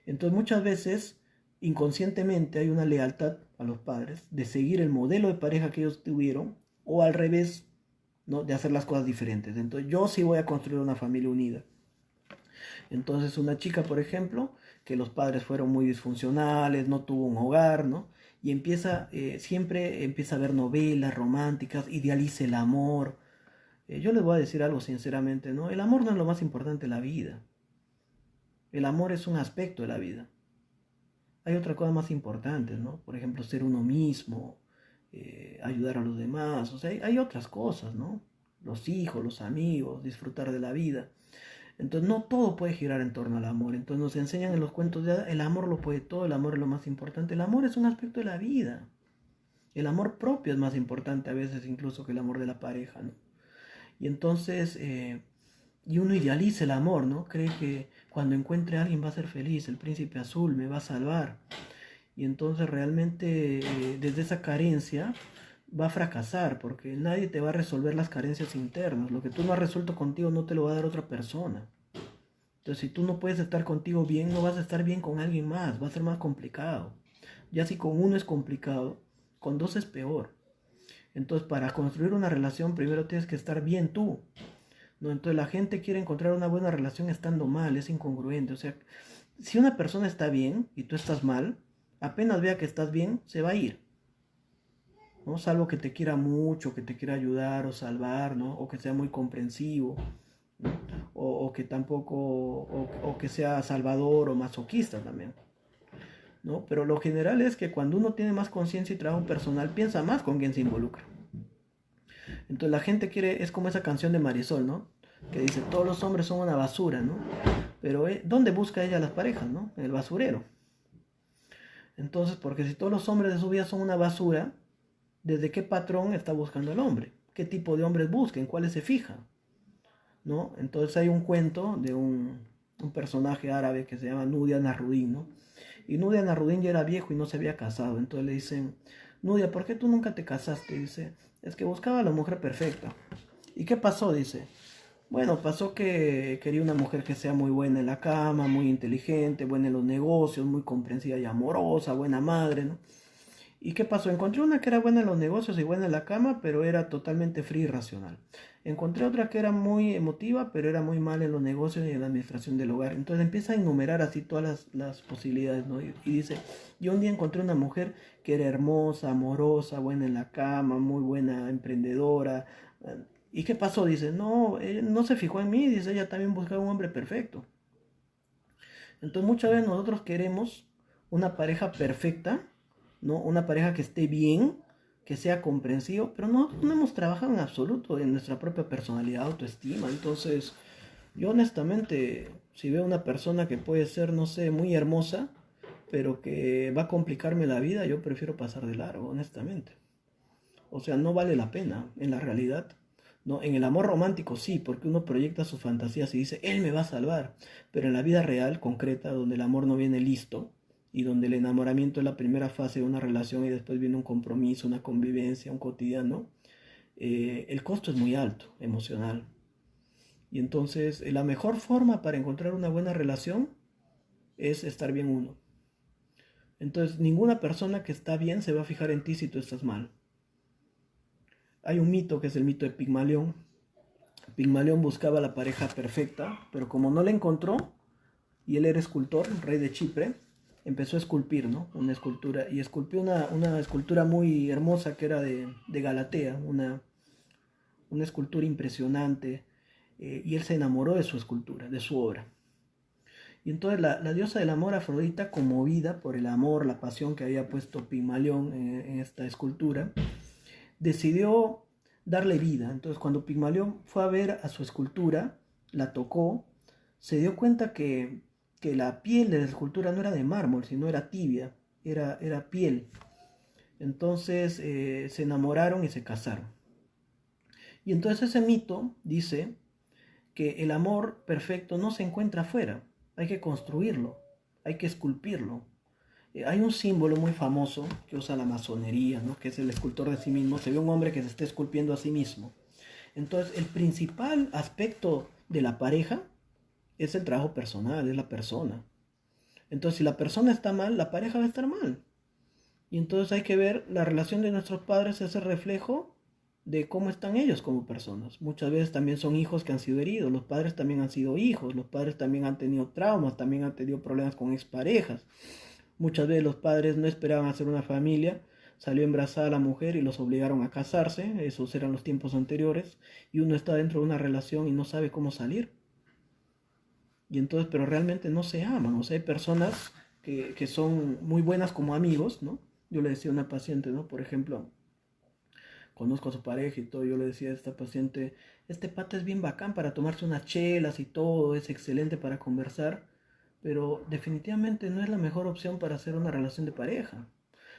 Entonces muchas veces, inconscientemente, hay una lealtad a los padres de seguir el modelo de pareja que ellos tuvieron, o al revés, ¿no? De hacer las cosas diferentes. Entonces yo sí voy a construir una familia unida. Entonces una chica, por ejemplo, que los padres fueron muy disfuncionales, no tuvo un hogar, ¿no? Y siempre empieza a ver novelas románticas, idealiza el amor. Yo les voy a decir algo sinceramente, ¿no? El amor no es lo más importante de la vida. El amor es un aspecto de la vida. Hay otras cosas más importantes, ¿no? Por ejemplo, ser uno mismo, ayudar a los demás, o sea, hay otras cosas, ¿no? Los hijos, los amigos, disfrutar de la vida. Entonces no todo puede girar en torno al amor. Entonces nos enseñan en los cuentos de hadas, el amor lo puede todo, el amor es lo más importante. El amor es un aspecto de la vida. El amor propio es más importante a veces incluso que el amor de la pareja, ¿no? Y entonces, y uno idealiza el amor, ¿no? Cree que cuando encuentre a alguien va a ser feliz, el príncipe azul me va a salvar. Y entonces realmente desde esa carencia va a fracasar porque nadie te va a resolver las carencias internas. Lo que tú no has resuelto contigo no te lo va a dar otra persona. Entonces, si tú no puedes estar contigo bien, no vas a estar bien con alguien más, va a ser más complicado. Ya si con uno es complicado, con dos es peor. Entonces, para construir una relación, primero tienes que estar bien tú, ¿no? Entonces, la gente quiere encontrar una buena relación estando mal, es incongruente. O sea, si una persona está bien y tú estás mal, apenas vea que estás bien, se va a ir, ¿no? Salvo que te quiera mucho, que te quiera ayudar o salvar, ¿no? O que sea muy comprensivo, ¿no? O que tampoco, o que sea salvador o masoquista también, ¿no? Pero lo general es que cuando uno tiene más conciencia y trabajo personal, piensa más con quién se involucra. Entonces la gente quiere, es como esa canción de Marisol, ¿no? Que dice, todos los hombres son una basura, ¿no? Pero ¿dónde busca ella las parejas, ¿no? En el basurero. Entonces, porque si todos los hombres de su vida son una basura, ¿desde qué patrón está buscando el hombre? ¿Qué tipo de hombres busca? ¿En cuáles se fija? ¿No? Entonces hay un cuento de un personaje árabe que se llama Nudia Nasruddin, ¿no? Y Nudia Nasruddin ya era viejo y no se había casado. Entonces le dicen, Nudia, ¿por qué tú nunca te casaste? Dice, es que buscaba a la mujer perfecta. ¿Y qué pasó? Dice, bueno, pasó que quería una mujer que sea muy buena en la cama, muy inteligente, buena en los negocios, muy comprensiva y amorosa, buena madre, ¿no? ¿Y qué pasó? Encontré una que era buena en los negocios y buena en la cama, pero era totalmente fría y racional. Encontré otra que era muy emotiva, pero era muy mal en los negocios y en la administración del hogar. Entonces empieza a enumerar así todas las posibilidades, ¿no? Y dice, yo un día encontré una mujer que era hermosa, amorosa, buena en la cama, muy buena emprendedora. ¿Y qué pasó? Dice, no, ella no se fijó en mí, dice, ella también buscaba un hombre perfecto. Entonces muchas veces nosotros queremos una pareja perfecta, ¿no? Una pareja que esté bien, que sea comprensivo, pero no hemos trabajado en absoluto en nuestra propia personalidad, autoestima. Entonces, yo honestamente, si veo una persona que puede ser, no sé, muy hermosa, pero que va a complicarme la vida, yo prefiero pasar de largo, honestamente. O sea, no vale la pena en la realidad. ¿No? En el amor romántico sí, porque uno proyecta sus fantasías y dice, él me va a salvar. Pero en la vida real, concreta, donde el amor no viene listo, y donde el enamoramiento es la primera fase de una relación y después viene un compromiso, una convivencia, un cotidiano, el costo es muy alto, emocional. Y entonces la mejor forma para encontrar una buena relación es estar bien uno. Entonces ninguna persona que está bien se va a fijar en ti si tú estás mal. Hay un mito que es el mito de Pigmalión. Pigmalión buscaba la pareja perfecta, pero como no la encontró, y él era escultor, rey de Chipre, empezó a esculpir, ¿no? Una escultura, y esculpió una escultura muy hermosa que era de Galatea, una escultura impresionante, y él se enamoró de su escultura, de su obra. Y entonces la diosa del amor, Afrodita, conmovida por el amor, la pasión que había puesto Pigmalión en esta escultura, decidió darle vida. Entonces cuando Pigmalión fue a ver a su escultura, la tocó, se dio cuenta que la piel de la escultura no era de mármol, sino era tibia, era piel. Entonces se enamoraron y se casaron. Y entonces ese mito dice que el amor perfecto no se encuentra afuera, hay que construirlo, hay que esculpirlo. Hay un símbolo muy famoso que usa la masonería, ¿no? Que es el escultor de sí mismo. Se ve un hombre que se está esculpiendo a sí mismo. Entonces, el principal aspecto de la pareja es el trabajo personal, es la persona. Entonces, si la persona está mal, la pareja va a estar mal. Y entonces hay que ver la relación de nuestros padres, es el reflejo de cómo están ellos como personas. Muchas veces también son hijos que han sido heridos, los padres también han sido hijos, los padres también han tenido traumas, también han tenido problemas con exparejas. Muchas veces los padres no esperaban hacer una familia, salió embarazada la mujer y los obligaron a casarse, esos eran los tiempos anteriores, y uno está dentro de una relación y no sabe cómo salir. Y entonces, pero realmente no se aman, o sea, hay personas que son muy buenas como amigos, ¿no? Yo le decía a una paciente, ¿no? Por ejemplo, conozco a su pareja y todo, yo le decía a esta paciente, este pata es bien bacán para tomarse unas chelas y todo, es excelente para conversar, pero definitivamente no es la mejor opción para hacer una relación de pareja.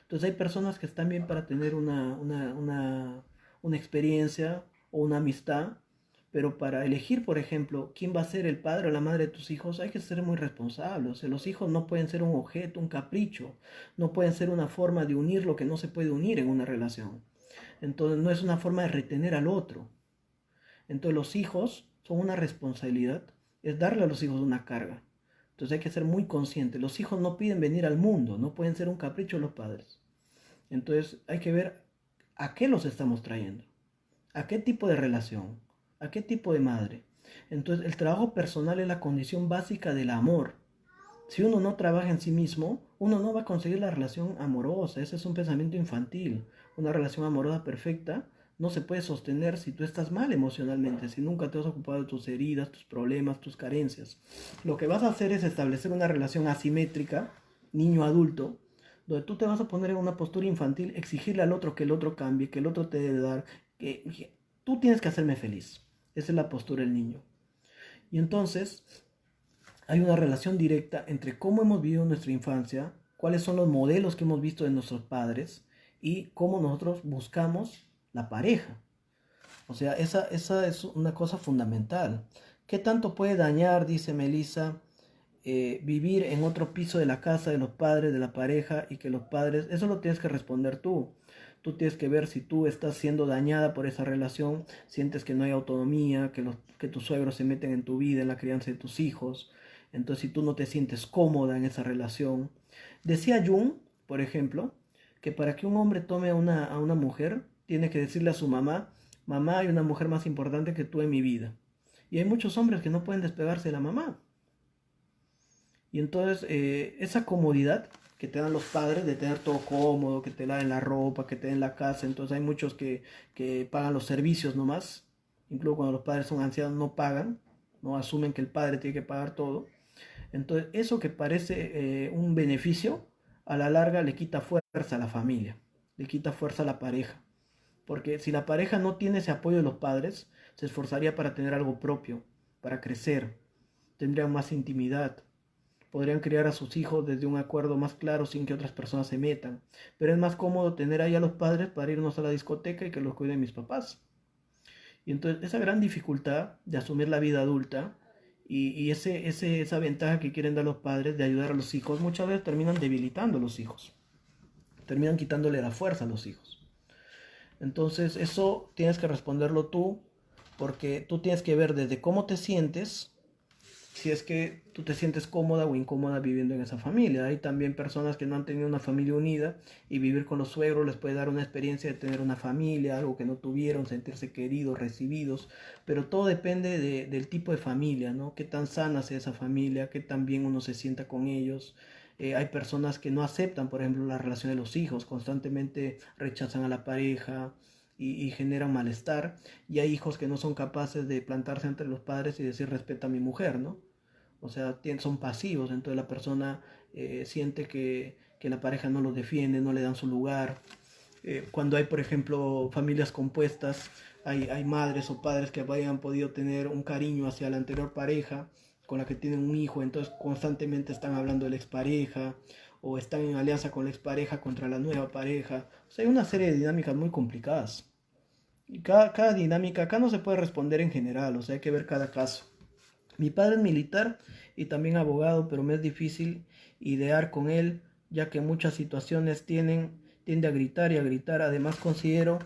Entonces hay personas que están bien para tener una experiencia o una amistad, pero para elegir, por ejemplo, quién va a ser el padre o la madre de tus hijos, hay que ser muy responsables. O sea, los hijos no pueden ser un objeto, un capricho, no pueden ser una forma de unir lo que no se puede unir en una relación. Entonces no es una forma de retener al otro. Entonces los hijos son una responsabilidad, es darle a los hijos una carga. Entonces hay que ser muy consciente. Los hijos no piden venir al mundo, no pueden ser un capricho de los padres. Entonces hay que ver a qué los estamos trayendo, a qué tipo de relación, a qué tipo de madre. Entonces el trabajo personal es la condición básica del amor. Si uno no trabaja en sí mismo, uno no va a conseguir la relación amorosa. Ese es un pensamiento infantil. Una relación amorosa perfecta no se puede sostener si tú estás mal emocionalmente, si nunca te has ocupado de tus heridas, tus problemas, tus carencias. Lo que vas a hacer es establecer una relación asimétrica, niño-adulto, donde tú te vas a poner en una postura infantil, exigirle al otro que el otro cambie, que el otro te debe dar, que tú tienes que hacerme feliz. Esa es la postura del niño. Y entonces hay una relación directa entre cómo hemos vivido nuestra infancia, cuáles son los modelos que hemos visto de nuestros padres y cómo nosotros buscamos la pareja. O sea, esa es una cosa fundamental. ¿Qué tanto puede dañar, dice Melissa, vivir en otro piso de la casa de los padres, de la pareja, y que los padres, eso lo tienes que responder tú. Tú tienes que ver si tú estás siendo dañada por esa relación, sientes que no hay autonomía, que tus suegros se meten en tu vida, en la crianza de tus hijos. Entonces, si tú no te sientes cómoda en esa relación. Decía Jung, por ejemplo, que para que un hombre tome a una mujer, tiene que decirle a su mamá, mamá, hay una mujer más importante que tú en mi vida. Y hay muchos hombres que no pueden despegarse de la mamá. Y entonces esa comodidad que te dan los padres de tener todo cómodo, que te laven la ropa, que te den la casa, entonces hay muchos que pagan los servicios nomás, incluso cuando los padres son ancianos no pagan, no asumen que el padre tiene que pagar todo. Entonces eso que parece un beneficio, a la larga le quita fuerza a la familia, le quita fuerza a la pareja. Porque si la pareja no tiene ese apoyo de los padres, se esforzaría para tener algo propio, para crecer, tendrían más intimidad, podrían criar a sus hijos desde un acuerdo más claro sin que otras personas se metan. Pero es más cómodo tener ahí a los padres para irnos a la discoteca y que los cuiden mis papás. Y entonces esa gran dificultad de asumir la vida adulta Esa ventaja que quieren dar los padres de ayudar a los hijos, muchas veces terminan debilitando a los hijos, terminan quitándole la fuerza a los hijos. Entonces eso tienes que responderlo tú, porque tú tienes que ver desde cómo te sientes, si es que tú te sientes cómoda o incómoda viviendo en esa familia. Hay también personas que no han tenido una familia unida y vivir con los suegros les puede dar una experiencia de tener una familia, algo que no tuvieron, sentirse queridos, recibidos, pero todo depende del tipo de familia, ¿no? Qué tan sana sea esa familia, qué tan bien uno se sienta con ellos. Hay personas que no aceptan, por ejemplo, la relación de los hijos, constantemente rechazan a la pareja y generan malestar, y hay hijos que no son capaces de plantarse entre los padres y decir respeta a mi mujer, ¿no? O sea, son pasivos, entonces la persona siente que la pareja no los defiende, no le dan su lugar. Cuando hay, por ejemplo, familias compuestas, hay madres o padres que hayan podido tener un cariño hacia la anterior pareja con la que tienen un hijo, entonces constantemente están hablando de la expareja o están en alianza con la expareja contra la nueva pareja. O sea, hay una serie de dinámicas muy complicadas. Y cada dinámica, acá no se puede responder en general, o sea, hay que ver cada caso. Mi padre es militar y también abogado, pero me es difícil idear con él, ya que en muchas situaciones tiende a gritar y a gritar. Además, considero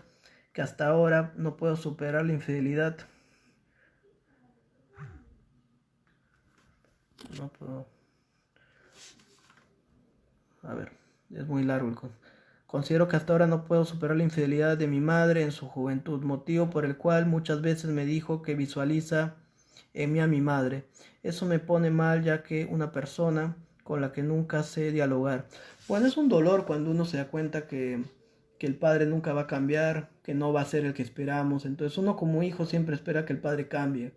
que hasta ahora no puedo superar la infidelidad. No puedo. A ver, es muy largo el Considero que hasta ahora no puedo superar la infidelidad de mi madre en su juventud, motivo por el cual muchas veces me dijo que visualiza en mí a mi madre. Eso me pone mal, ya que una persona con la que nunca sé dialogar. Bueno, es un dolor cuando uno se da cuenta que el padre nunca va a cambiar, que no va a ser el que esperamos. Entonces uno como hijo siempre espera que el padre cambie.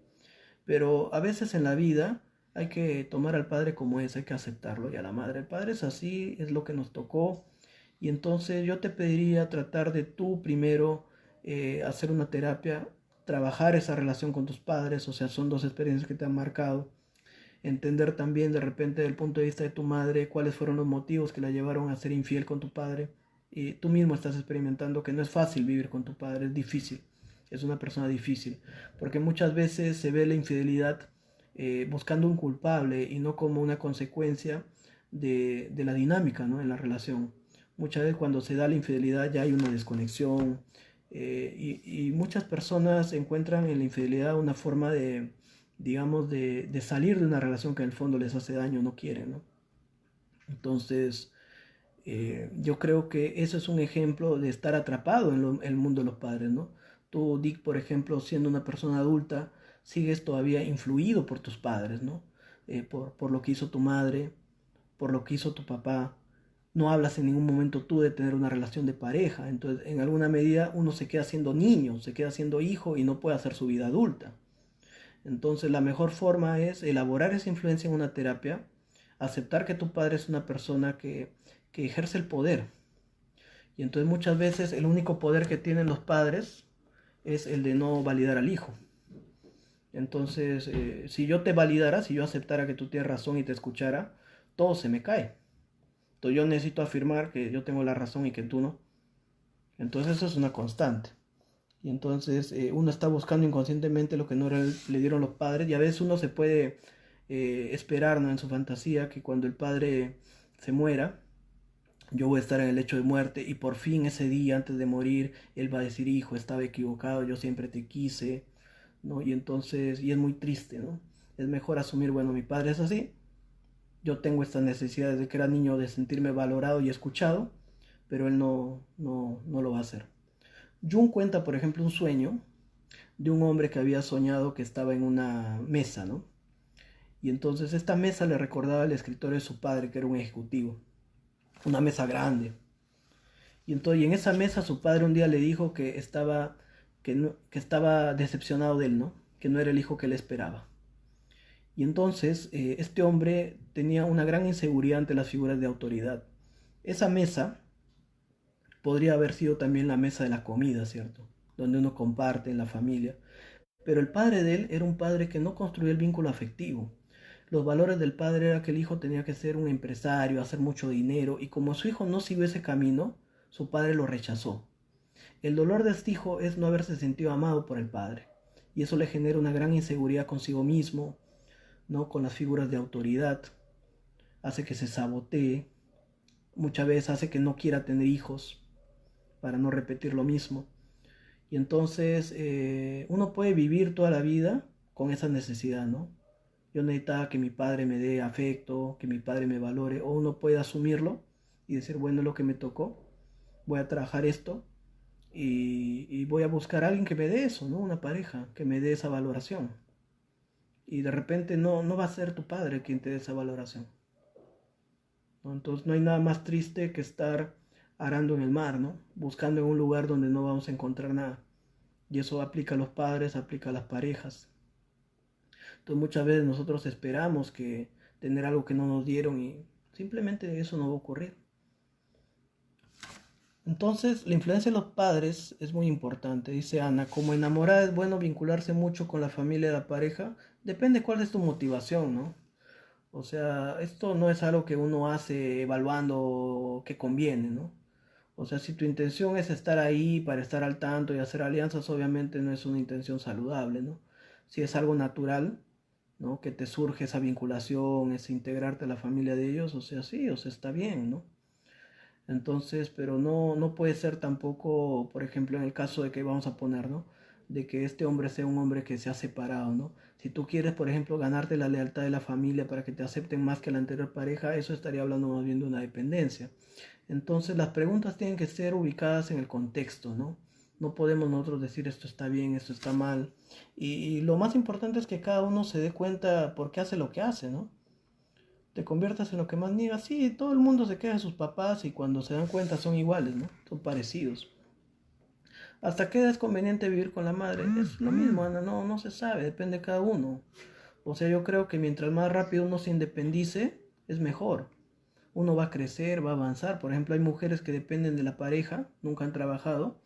Pero a veces en la vida hay que tomar al padre como es, hay que aceptarlo, y a la madre. El padre es así, es lo que nos tocó. Y entonces yo te pediría tratar de tú primero hacer una terapia, trabajar esa relación con tus padres, o sea, son dos experiencias que te han marcado. Entender también de repente desde el punto de vista de tu madre cuáles fueron los motivos que la llevaron a ser infiel con tu padre. Y tú mismo estás experimentando que no es fácil vivir con tu padre, es difícil, es una persona difícil, porque muchas veces se ve la infidelidad buscando un culpable y no como una consecuencia de la dinámica, ¿no? En la relación. Muchas veces cuando se da la infidelidad ya hay una desconexión, y muchas personas encuentran en la infidelidad una forma de, digamos, de salir de una relación que en el fondo les hace daño, no quieren, ¿no? Entonces, yo creo que eso es un ejemplo de estar atrapado en el mundo de los padres, ¿no? Tú, Dick, por ejemplo, siendo una persona adulta, sigues todavía influido por tus padres, ¿no? Por lo que hizo tu madre, por lo que hizo tu papá. No hablas en ningún momento tú de tener una relación de pareja. Entonces, en alguna medida, uno se queda siendo niño, se queda siendo hijo y no puede hacer su vida adulta. Entonces, la mejor forma es elaborar esa influencia en una terapia, aceptar que tu padre es una persona que ejerce el poder. Y entonces muchas veces el único poder que tienen los padres es el de no validar al hijo. Entonces, si yo te validara, si yo aceptara que tú tienes razón y te escuchara, todo se me cae. Entonces yo necesito afirmar que yo tengo la razón y que tú no. Entonces eso es una constante. Y entonces uno está buscando inconscientemente lo que no le dieron los padres, y a veces uno se puede esperar, ¿no? En su fantasía que cuando el padre se muera, yo voy a estar en el lecho de muerte y por fin ese día antes de morir, él va a decir, hijo, estaba equivocado, yo siempre te quise, ¿no? Y entonces, y es muy triste, ¿no? Es mejor asumir, bueno, mi padre es así, yo tengo esta necesidad desde que era niño de sentirme valorado y escuchado, pero él no lo va a hacer. Jung cuenta, por ejemplo, un sueño de un hombre que había soñado que estaba en una mesa, ¿no? Y entonces esta mesa le recordaba al escritorio de su padre, que era un ejecutivo, una mesa grande. Y entonces, y en esa mesa su padre un día le dijo que estaba decepcionado de él, ¿no? Que no era el hijo que él esperaba. Y entonces este hombre tenía una gran inseguridad ante las figuras de autoridad. Esa mesa podría haber sido también la mesa de la comida, ¿cierto? Donde uno comparte en la familia. Pero el padre de él era un padre que no construía el vínculo afectivo. Los valores del padre era que el hijo tenía que ser un empresario, hacer mucho dinero, y como su hijo no siguió ese camino, su padre lo rechazó. El dolor de este hijo es no haberse sentido amado por el padre, y eso le genera una gran inseguridad consigo mismo, ¿no? Con las figuras de autoridad, hace que se sabotee, muchas veces hace que no quiera tener hijos para no repetir lo mismo. Y entonces uno puede vivir toda la vida con esa necesidad, ¿no? Yo necesitaba que mi padre me dé afecto, que mi padre me valore, o uno puede asumirlo y decir, bueno, es lo que me tocó, voy a trabajar esto y voy a buscar a alguien que me dé eso, ¿no? Una pareja que me dé esa valoración. Y de repente no va a ser tu padre quien te dé esa valoración, ¿no? Entonces no hay nada más triste que estar arando en el mar, ¿no? Buscando en un lugar donde no vamos a encontrar nada. Y eso aplica a los padres, aplica a las parejas. Entonces muchas veces nosotros esperamos que tener algo que no nos dieron y simplemente eso no va a ocurrir. Entonces la influencia de los padres es muy importante. Dice Ana, como enamorada es bueno vincularse mucho con la familia de la pareja, depende cuál es tu motivación, ¿no? O sea, esto no es algo que uno hace evaluando qué conviene, ¿no? O sea, si tu intención es estar ahí para estar al tanto y hacer alianzas, obviamente no es una intención saludable, ¿no? Si es algo natural, ¿no? Que te surge esa vinculación, ese integrarte a la familia de ellos, o sea, sí, o sea, está bien, ¿no? Entonces, pero no puede ser tampoco, por ejemplo, en el caso de que vamos a poner, ¿no? De que este hombre sea un hombre que se ha separado, ¿no? Si tú quieres, por ejemplo, ganarte la lealtad de la familia para que te acepten más que la anterior pareja, eso estaría hablando más bien de una dependencia. Entonces, las preguntas tienen que ser ubicadas en el contexto, ¿no? No podemos nosotros decir esto está bien, esto está mal. Y lo más importante es que cada uno se dé cuenta por qué hace lo que hace, ¿no? Te conviertas en lo que más niegas. Sí, todo el mundo se queja de sus papás y cuando se dan cuenta son iguales, ¿no? Son parecidos. ¿Hasta qué edad es conveniente vivir con la madre? Es lo mismo, Ana, no se sabe, depende de cada uno. O sea, yo creo que mientras más rápido uno se independice, es mejor. Uno va a crecer, va a avanzar. Por ejemplo, hay mujeres que dependen de la pareja, nunca han trabajado,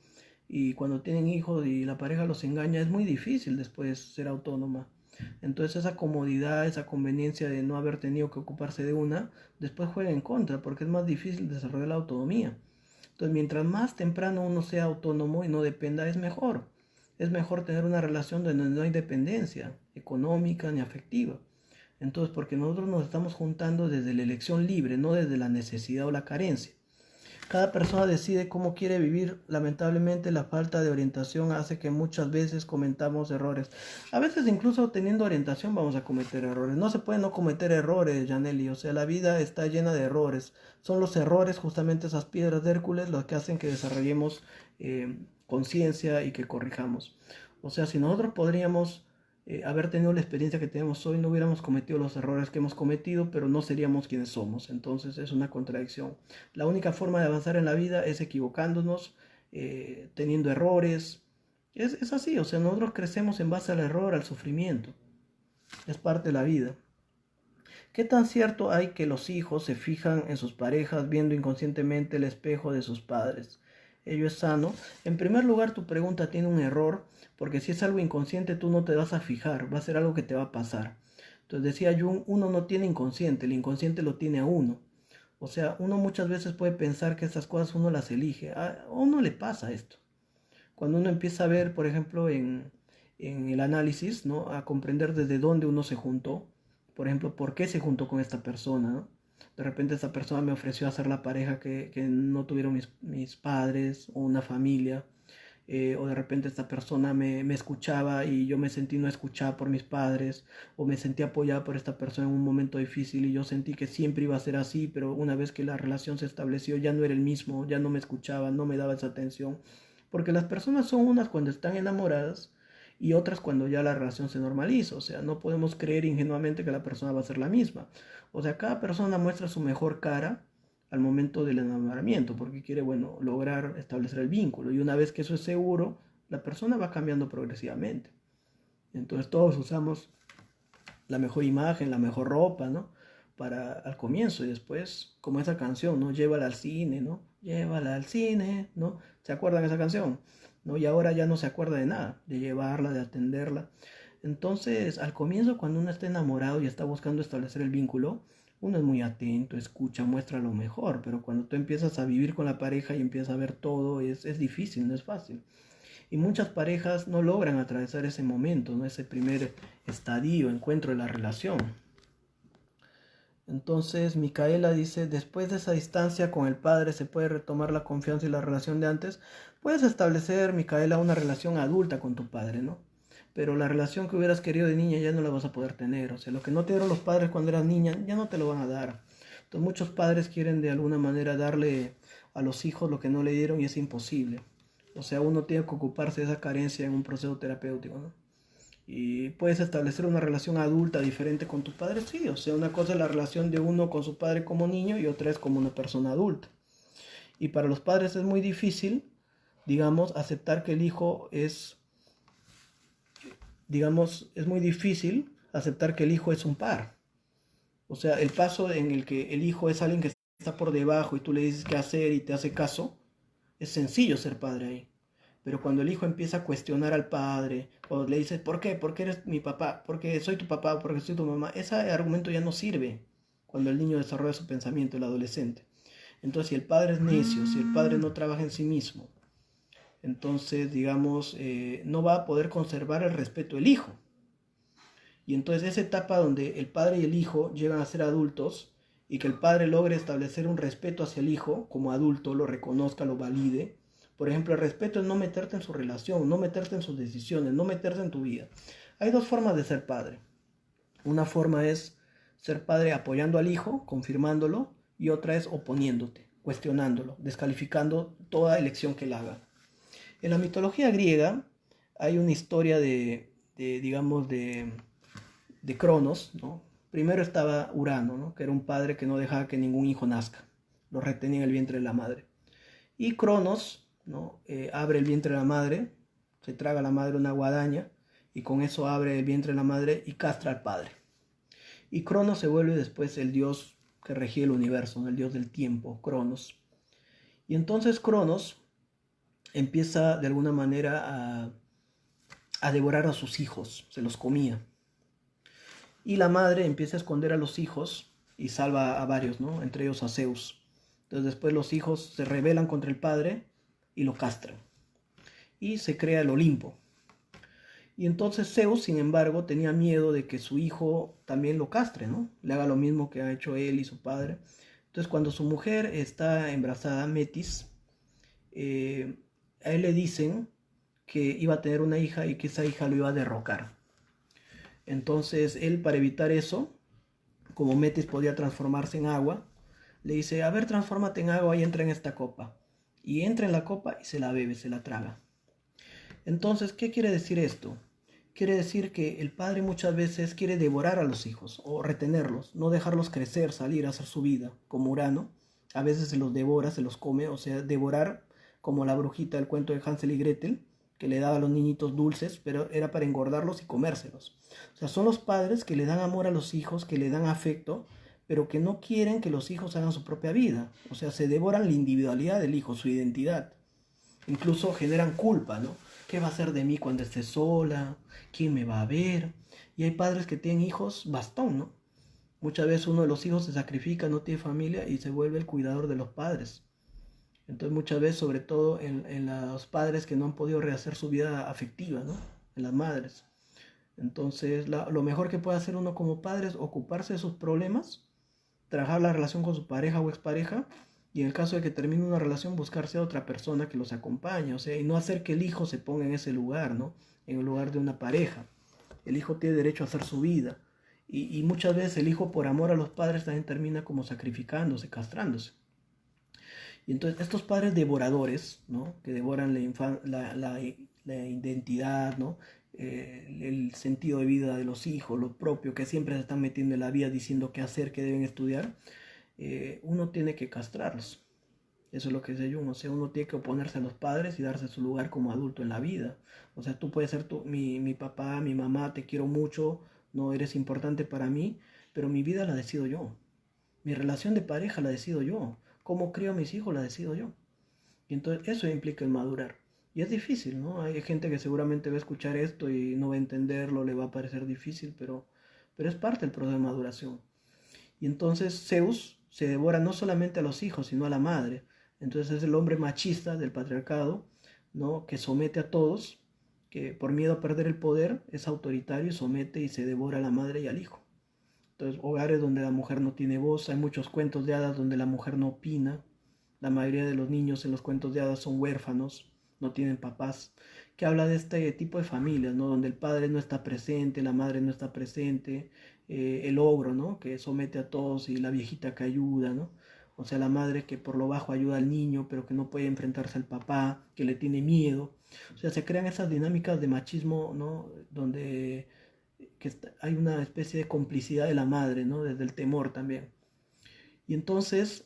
y cuando tienen hijos y la pareja los engaña, es muy difícil después ser autónoma. Entonces esa comodidad, esa conveniencia de no haber tenido que ocuparse de una, después juega en contra porque es más difícil desarrollar la autonomía. Entonces mientras más temprano uno sea autónomo y no dependa, es mejor. Es mejor tener una relación donde no hay dependencia económica ni afectiva. Entonces, porque nosotros nos estamos juntando desde la elección libre, no desde la necesidad o la carencia. Cada persona decide cómo quiere vivir. Lamentablemente la falta de orientación hace que muchas veces cometamos errores. A veces incluso teniendo orientación vamos a cometer errores. No se puede no cometer errores, Janely. O sea, la vida está llena de errores. Son los errores, justamente esas piedras de Hércules, los que hacen que desarrollemos conciencia y que corrijamos. O sea, si nosotros podríamos haber tenido la experiencia que tenemos hoy, no hubiéramos cometido los errores que hemos cometido, pero no seríamos quienes somos. Entonces es una contradicción. La única forma de avanzar en la vida es equivocándonos, teniendo errores. Es así, o sea, nosotros crecemos en base al error, al sufrimiento. Es parte de la vida. ¿Qué tan cierto hay que los hijos se fijan en sus parejas viendo inconscientemente el espejo de sus padres? ¿Ello es sano? En primer lugar, tu pregunta tiene un error, porque si es algo inconsciente tú no te vas a fijar, va a ser algo que te va a pasar. Entonces decía Jung, uno no tiene inconsciente, el inconsciente lo tiene a uno. O sea, uno muchas veces puede pensar que estas cosas uno las elige. A uno le pasa esto. Cuando uno empieza a ver, por ejemplo, en el análisis, ¿no? A comprender desde dónde uno se juntó. Por ejemplo, ¿por qué se juntó con esta persona, ¿no? De repente esta persona me ofreció hacer la pareja que no tuvieron mis padres o una familia. O de repente esta persona me escuchaba y yo me sentí no escuchada por mis padres, o me sentí apoyada por esta persona en un momento difícil y yo sentí que siempre iba a ser así, pero una vez que la relación se estableció ya no era el mismo, ya no me escuchaba, no me daba esa atención, porque las personas son unas cuando están enamoradas y otras cuando ya la relación se normaliza. O sea, no podemos creer ingenuamente que la persona va a ser la misma. O sea, cada persona muestra su mejor cara al momento del enamoramiento, porque quiere, bueno, lograr establecer el vínculo. Y una vez que eso es seguro, la persona va cambiando progresivamente. Entonces todos usamos la mejor imagen, la mejor ropa, ¿no? Para al comienzo y después, como esa canción, ¿no? Llévala al cine, ¿no? Llévala al cine, ¿no? ¿Se acuerdan de esa canción? ¿No? Y ahora ya no se acuerda de nada, de llevarla, de atenderla. Entonces, al comienzo, cuando uno está enamorado y está buscando establecer el vínculo, uno es muy atento, escucha, muestra lo mejor, pero cuando tú empiezas a vivir con la pareja y empiezas a ver todo, es difícil, no es fácil. Y muchas parejas no logran atravesar ese momento, ¿no? Ese primer estadio, encuentro de la relación. Entonces Micaela dice, después de esa distancia con el padre se puede retomar la confianza y la relación de antes. Puedes establecer, Micaela, una relación adulta con tu padre, ¿no? Pero la relación que hubieras querido de niña ya no la vas a poder tener. O sea, lo que no te dieron los padres cuando eras niña, ya no te lo van a dar. Entonces muchos padres quieren de alguna manera darle a los hijos lo que no le dieron y es imposible. O sea, uno tiene que ocuparse de esa carencia en un proceso terapéutico, ¿no? Y puedes establecer una relación adulta diferente con tu padre, sí. O sea, una cosa es la relación de uno con su padre como niño y otra es como una persona adulta. Y para los padres es muy difícil, digamos, aceptar que el hijo es, digamos, es muy difícil aceptar que el hijo es un par. O sea, el paso en el que el hijo es alguien que está por debajo y tú le dices qué hacer y te hace caso, es sencillo ser padre ahí. Pero cuando el hijo empieza a cuestionar al padre, o le dice, ¿por qué? ¿Por qué eres mi papá? ¿Porque soy tu papá? ¿Porque soy tu mamá? Ese argumento ya no sirve cuando el niño desarrolla su pensamiento, el adolescente. Entonces, si el padre es necio, si el padre no trabaja en sí mismo, entonces, digamos, no va a poder conservar el respeto del hijo. Y entonces esa etapa donde el padre y el hijo llegan a ser adultos y que el padre logre establecer un respeto hacia el hijo como adulto, lo reconozca, lo valide. Por ejemplo, el respeto es no meterte en su relación, no meterte en sus decisiones, no meterte en tu vida. Hay dos formas de ser padre. Una forma es ser padre apoyando al hijo, confirmándolo, y otra es oponiéndote, cuestionándolo, descalificando toda elección que él haga. En la mitología griega hay una historia digamos, de Cronos, ¿no? Primero estaba Urano, ¿no? Que era un padre que no dejaba que ningún hijo nazca, lo retenía en el vientre de la madre. Y Cronos, ¿no? Abre el vientre de la madre, se traga a la madre una guadaña y con eso abre el vientre de la madre y castra al padre. Y Cronos se vuelve después el dios que regía el universo, ¿no? El dios del tiempo, Cronos. Y entonces Cronos empieza de alguna manera a devorar a sus hijos, se los comía. Y la madre empieza a esconder a los hijos y salva a varios, ¿no? Entre ellos a Zeus. Entonces después los hijos se rebelan contra el padre y lo castran. Y se crea el Olimpo. Y entonces Zeus, sin embargo, tenía miedo de que su hijo también lo castre, ¿no? Le haga lo mismo que ha hecho él y su padre. Entonces cuando su mujer está embarazada, Metis, a él le dicen que iba a tener una hija y que esa hija lo iba a derrocar. Entonces él, para evitar eso, como Metis podía transformarse en agua, le dice, a ver, transfórmate en agua y entra en esta copa. Y entra en la copa y se la bebe, se la traga. Entonces, ¿qué quiere decir esto? Quiere decir que el padre muchas veces quiere devorar a los hijos o retenerlos, no dejarlos crecer, salir, hacer su vida, como Urano. A veces se los devora, se los come, o sea, devorar como la brujita del cuento de Hansel y Gretel, que le daba a los niñitos dulces, pero era para engordarlos y comérselos. O sea, son los padres que le dan amor a los hijos, que le dan afecto, pero que no quieren que los hijos hagan su propia vida. O sea, se devoran la individualidad del hijo, su identidad. Incluso generan culpa, ¿no? ¿Qué va a hacer de mí cuando esté sola? ¿Quién me va a ver? Y hay padres que tienen hijos bastón, ¿no? Muchas veces uno de los hijos se sacrifica, no tiene familia y se vuelve el cuidador de los padres. Entonces muchas veces, sobre todo en los padres que no han podido rehacer su vida afectiva, ¿no? En las madres. Entonces lo mejor que puede hacer uno como padre es ocuparse de sus problemas, trabajar la relación con su pareja o expareja y en el caso de que termine una relación buscarse a otra persona que los acompañe, o sea, y no hacer que el hijo se ponga en ese lugar, ¿no? En el lugar de una pareja. El hijo tiene derecho a hacer su vida y muchas veces el hijo por amor a los padres también termina como sacrificándose, castrándose. Y entonces estos padres devoradores, ¿no? Que devoran la identidad, ¿no? El sentido de vida de los hijos, lo propio, que siempre se están metiendo en la vida diciendo qué hacer, qué deben estudiar, uno tiene que castrarlos. Eso es lo que dice Jung, o sea, uno tiene que oponerse a los padres y darse su lugar como adulto en la vida. O sea, tú puedes ser mi papá, mi mamá, te quiero mucho, no eres importante para mí, pero mi vida la decido yo. Mi relación de pareja la decido yo. Cómo crío a mis hijos la decido yo. Y entonces eso implica el madurar. Y es difícil, ¿no? Hay gente que seguramente va a escuchar esto y no va a entenderlo, le va a parecer difícil, pero es parte del proceso de maduración. Y entonces Zeus se devora no solamente a los hijos, sino a la madre. Entonces es el hombre machista del patriarcado, ¿no? Que somete a todos, que por miedo a perder el poder es autoritario y somete y se devora a la madre y al hijo. Entonces, hogares donde la mujer no tiene voz, hay muchos cuentos de hadas donde la mujer no opina, la mayoría de los niños en los cuentos de hadas son huérfanos, no tienen papás, que habla de este tipo de familias, ¿no? Donde el padre no está presente, la madre no está presente, el ogro, ¿no? Que somete a todos y la viejita que ayuda, ¿no? O sea, la madre que por lo bajo ayuda al niño, pero que no puede enfrentarse al papá, que le tiene miedo. O sea, se crean esas dinámicas de machismo, ¿no? Donde hay una especie de complicidad de la madre, ¿no? Desde el temor también. Y entonces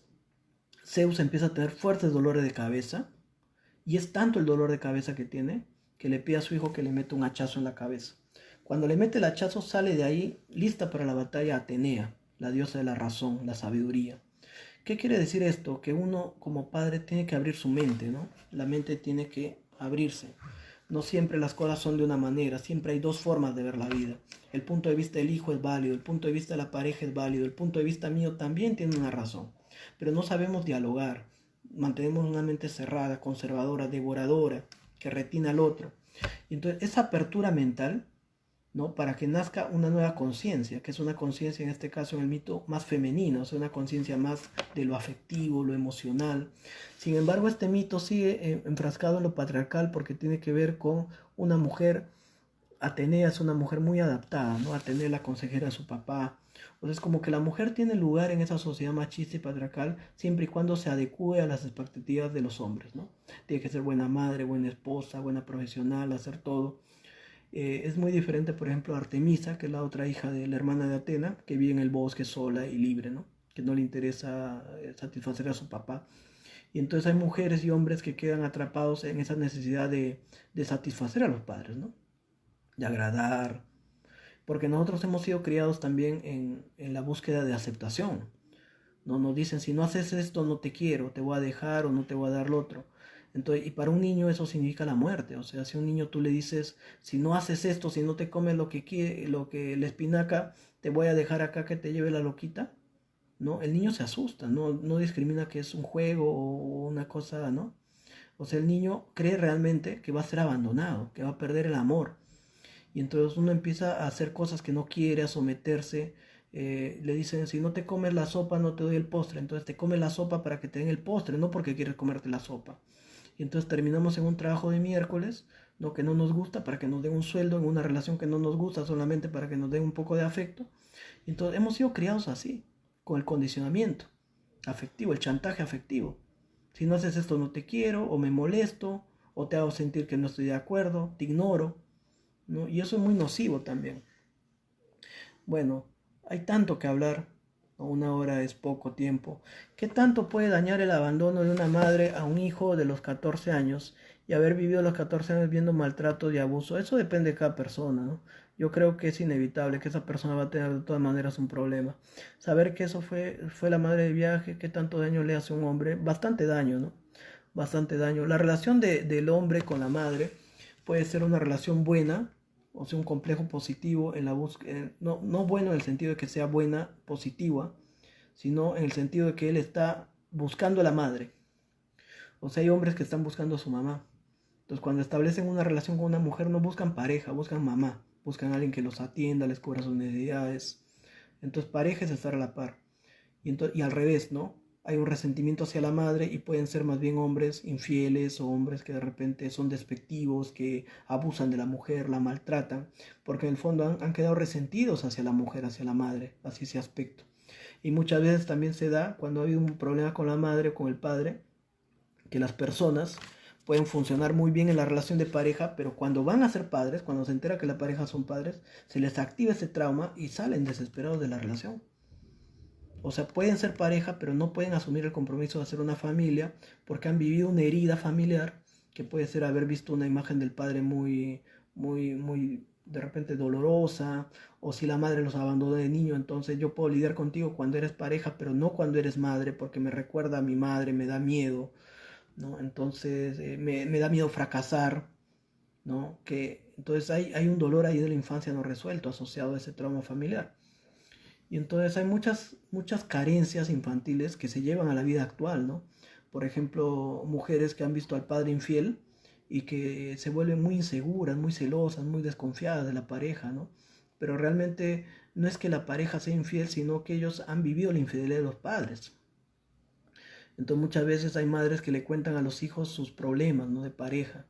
Zeus empieza a tener fuertes dolores de cabeza, y es tanto el dolor de cabeza que tiene, que le pide a su hijo que le meta un hachazo en la cabeza. Cuando le mete el hachazo sale de ahí lista para la batalla Atenea, la diosa de la razón, la sabiduría. ¿Qué quiere decir esto? Que uno como padre tiene que abrir su mente, ¿no? La mente tiene que abrirse. No siempre las cosas son de una manera, siempre hay dos formas de ver la vida. El punto de vista del hijo es válido, el punto de vista de la pareja es válido, el punto de vista mío también tiene una razón. Pero no sabemos dialogar, mantenemos una mente cerrada, conservadora, devoradora, que retina al otro. Y entonces esa apertura mental, ¿no? Para que nazca una nueva conciencia, que es una conciencia en este caso en el mito más femenina, o sea, una conciencia más de lo afectivo, lo emocional. Sin embargo, este mito sigue enfrascado en lo patriarcal porque tiene que ver con una mujer. Atenea es una mujer muy adaptada, ¿no? Atenea la consejera de su papá. O sea, es como que la mujer tiene lugar en esa sociedad machista y patriarcal siempre y cuando se adecue a las expectativas de los hombres, ¿no? Tiene que ser buena madre, buena esposa, buena profesional, hacer todo. Es muy diferente, por ejemplo, a Artemisa, que es la otra hija de la hermana de Atena, que vive en el bosque sola y libre, ¿no? Que no le interesa satisfacer a su papá. Y entonces hay mujeres y hombres que quedan atrapados en esa necesidad de satisfacer a los padres, ¿no? De agradar, porque nosotros hemos sido criados también en la búsqueda de aceptación. No nos dicen, si no haces esto, no te quiero, te voy a dejar o no te voy a dar lo otro. Entonces, y para un niño eso significa la muerte. O sea, si a un niño tú le dices, si no haces esto, si no te comes lo que quiere, lo que la espinaca, te voy a dejar acá que te lleve la loquita, ¿no? El niño se asusta, no discrimina que es un juego o una cosa, ¿no? O sea, el niño cree realmente que va a ser abandonado, que va a perder el amor. Y entonces uno empieza a hacer cosas que no quiere, a someterse. Le dicen, si no te comes la sopa, no te doy el postre. Entonces te comes la sopa para que te den el postre, no porque quieres comerte la sopa. Y entonces terminamos en un trabajo de miércoles, ¿no? Que no nos gusta, para que nos den un sueldo, en una relación que no nos gusta, solamente para que nos den un poco de afecto. Y entonces hemos sido criados así, con el condicionamiento afectivo, el chantaje afectivo. Si no haces esto, no te quiero, o me molesto, o te hago sentir que no estoy de acuerdo, te ignoro, ¿no? Y eso es muy nocivo también. Bueno, hay tanto que hablar, ¿no? Una hora es poco tiempo. ¿Qué tanto puede dañar el abandono de una madre a un hijo de los 14 años y haber vivido los 14 años viendo maltrato y abuso? Eso depende de cada persona, ¿no? Yo creo que es inevitable que esa persona va a tener de todas maneras un problema. Saber que eso fue la madre de viaje, qué tanto daño le hace a un hombre, bastante daño, ¿no? Bastante daño. La relación del hombre con la madre puede ser una relación buena, o sea, un complejo positivo en la búsqueda, no bueno en el sentido de que sea buena, positiva, sino en el sentido de que él está buscando a la madre. O sea, hay hombres que están buscando a su mamá. Entonces, cuando establecen una relación con una mujer, no buscan pareja, buscan mamá, buscan a alguien que los atienda, les cubra sus necesidades. Entonces, pareja es estar a la par. Y al revés, ¿no? Hay un resentimiento hacia la madre y pueden ser más bien hombres infieles o hombres que de repente son despectivos, que abusan de la mujer, la maltratan, porque en el fondo han quedado resentidos hacia la mujer, hacia la madre, hacia ese aspecto. Y muchas veces también se da cuando ha habido un problema con la madre o con el padre, que las personas pueden funcionar muy bien en la relación de pareja, pero cuando van a ser padres, cuando se entera que la pareja son padres, se les activa ese trauma y salen desesperados de la relación. O sea, pueden ser pareja, pero no pueden asumir el compromiso de hacer una familia porque han vivido una herida familiar que puede ser haber visto una imagen del padre muy de repente dolorosa, o si la madre los abandonó de niño, entonces yo puedo lidiar contigo cuando eres pareja, pero no cuando eres madre, porque me recuerda a mi madre, me da miedo, ¿no? Entonces me da miedo fracasar, ¿no? Entonces hay un dolor ahí de la infancia no resuelto asociado a ese trauma familiar. Y entonces hay muchas carencias infantiles que se llevan a la vida actual, ¿no? Por ejemplo, mujeres que han visto al padre infiel y que se vuelven muy inseguras, muy celosas, muy desconfiadas de la pareja, ¿no? Pero realmente no es que la pareja sea infiel, sino que ellos han vivido la infidelidad de los padres. Entonces muchas veces hay madres que le cuentan a los hijos sus problemas, ¿no?, de pareja.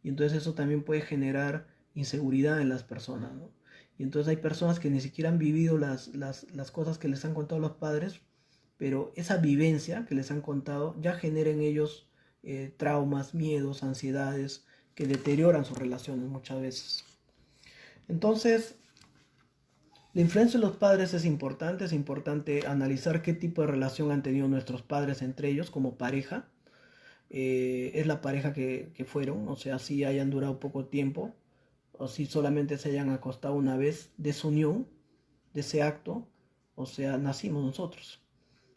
Y entonces eso también puede generar inseguridad en las personas, ¿no? Y entonces hay personas que ni siquiera han vivido las cosas que les han contado los padres, pero esa vivencia que les han contado ya genera en ellos traumas, miedos, ansiedades que deterioran sus relaciones muchas veces. Entonces, la influencia de los padres es importante analizar qué tipo de relación han tenido nuestros padres entre ellos como pareja. Es la pareja que fueron, o sea, si hayan durado poco tiempo, o si solamente se hayan acostado una vez de su unión, de ese acto, o sea, nacimos nosotros.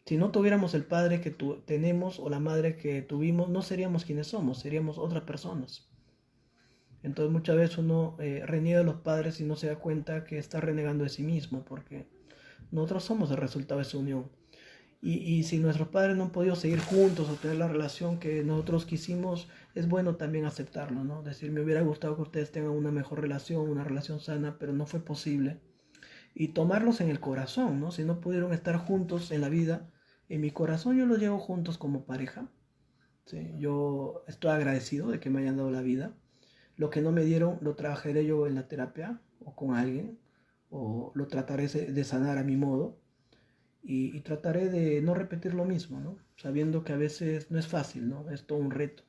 Si no tuviéramos el padre que tenemos o la madre que tuvimos, no seríamos quienes somos, seríamos otras personas. Entonces muchas veces uno reniega de los padres y no se da cuenta que está renegando de sí mismo, porque nosotros somos el resultado de su unión. Y si nuestros padres no han podido seguir juntos o tener la relación que nosotros quisimos, es bueno también aceptarlo, ¿no? Decir, me hubiera gustado que ustedes tengan una mejor relación, una relación sana, pero no fue posible. Y tomarlos en el corazón, ¿no? Si no pudieron estar juntos en la vida, en mi corazón yo los llevo juntos como pareja. ¿Sí? Yo estoy agradecido de que me hayan dado la vida. Lo que no me dieron lo trabajaré yo en la terapia o con alguien, o lo trataré de sanar a mi modo. Y trataré de no repetir lo mismo, ¿no? Sabiendo que a veces no es fácil, ¿no? Es todo un reto.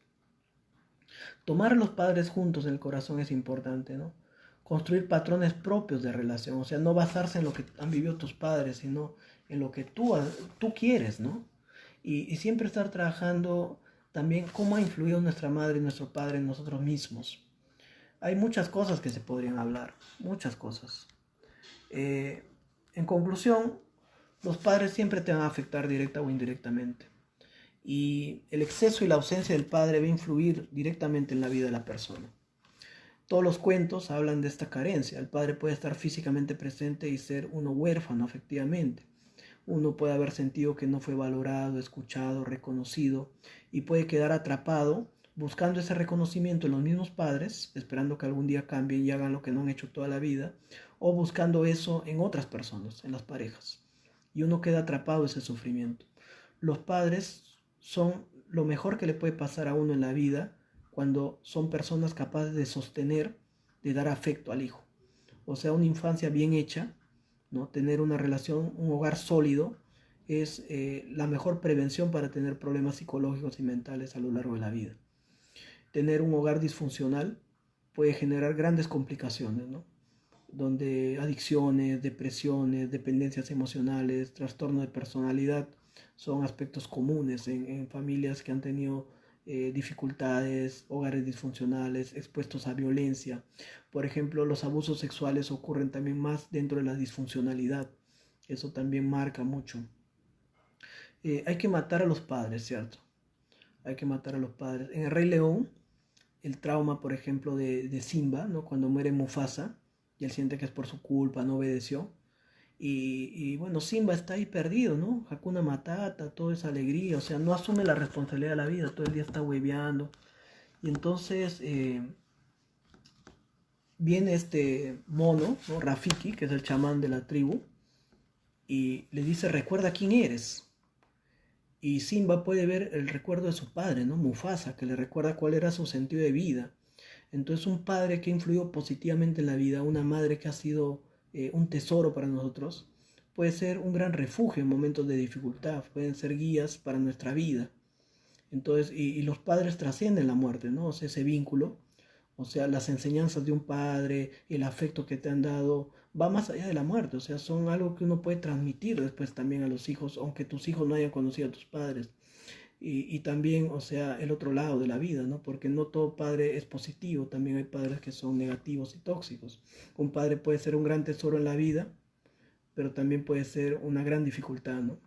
Tomar a los padres juntos en el corazón es importante, ¿no? Construir patrones propios de relación, o sea, no basarse en lo que han vivido tus padres, sino en lo que tú quieres, ¿no? Y siempre estar trabajando también cómo ha influido nuestra madre y nuestro padre en nosotros mismos. Hay muchas cosas que se podrían hablar, muchas cosas. En conclusión, los padres siempre te van a afectar directa o indirectamente. Y el exceso y la ausencia del padre va a influir directamente en la vida de la persona. Todos los cuentos hablan de esta carencia. El padre puede estar físicamente presente y ser uno huérfano afectivamente. Uno puede haber sentido que no fue valorado, escuchado, reconocido y puede quedar atrapado buscando ese reconocimiento en los mismos padres, esperando que algún día cambien y hagan lo que no han hecho toda la vida, o buscando eso en otras personas, en las parejas. Y uno queda atrapado en ese sufrimiento. Los padres son lo mejor que le puede pasar a uno en la vida cuando son personas capaces de sostener, de dar afecto al hijo. O sea, una infancia bien hecha, ¿no? Tener una relación, un hogar sólido, es la mejor prevención para tener problemas psicológicos y mentales a lo largo de la vida. Tener un hogar disfuncional puede generar grandes complicaciones, ¿no? Donde adicciones, depresiones, dependencias emocionales, trastorno de personalidad son aspectos comunes en familias que han tenido dificultades, hogares disfuncionales, expuestos a violencia. Por ejemplo, los abusos sexuales ocurren también más dentro de la disfuncionalidad. Eso también marca mucho. Hay que matar a los padres, ¿cierto? Hay que matar a los padres. En el Rey León, el trauma, por ejemplo, de Simba, ¿no? Cuando muere Mufasa y él siente que es por su culpa, no obedeció. Y bueno, Simba está ahí perdido, ¿no? Hakuna Matata, toda esa alegría, o sea, no asume la responsabilidad de la vida, todo el día está hueveando. Y entonces viene este mono, ¿no? Rafiki, que es el chamán de la tribu, y le dice, recuerda quién eres. Y Simba puede ver el recuerdo de su padre, ¿no? Mufasa, que le recuerda cuál era su sentido de vida. Entonces un padre que ha influido positivamente en la vida, una madre que ha sido un tesoro para nosotros, puede ser un gran refugio en momentos de dificultad, pueden ser guías para nuestra vida. Entonces, y los padres trascienden la muerte, ¿no? O sea, ese vínculo, o sea, las enseñanzas de un padre, el afecto que te han dado, va más allá de la muerte, o sea, son algo que uno puede transmitir después también a los hijos, aunque tus hijos no hayan conocido a tus padres. Y también, o sea, el otro lado de la vida, ¿no? Porque no todo padre es positivo, también hay padres que son negativos y tóxicos. Un padre puede ser un gran tesoro en la vida, pero también puede ser una gran dificultad, ¿no?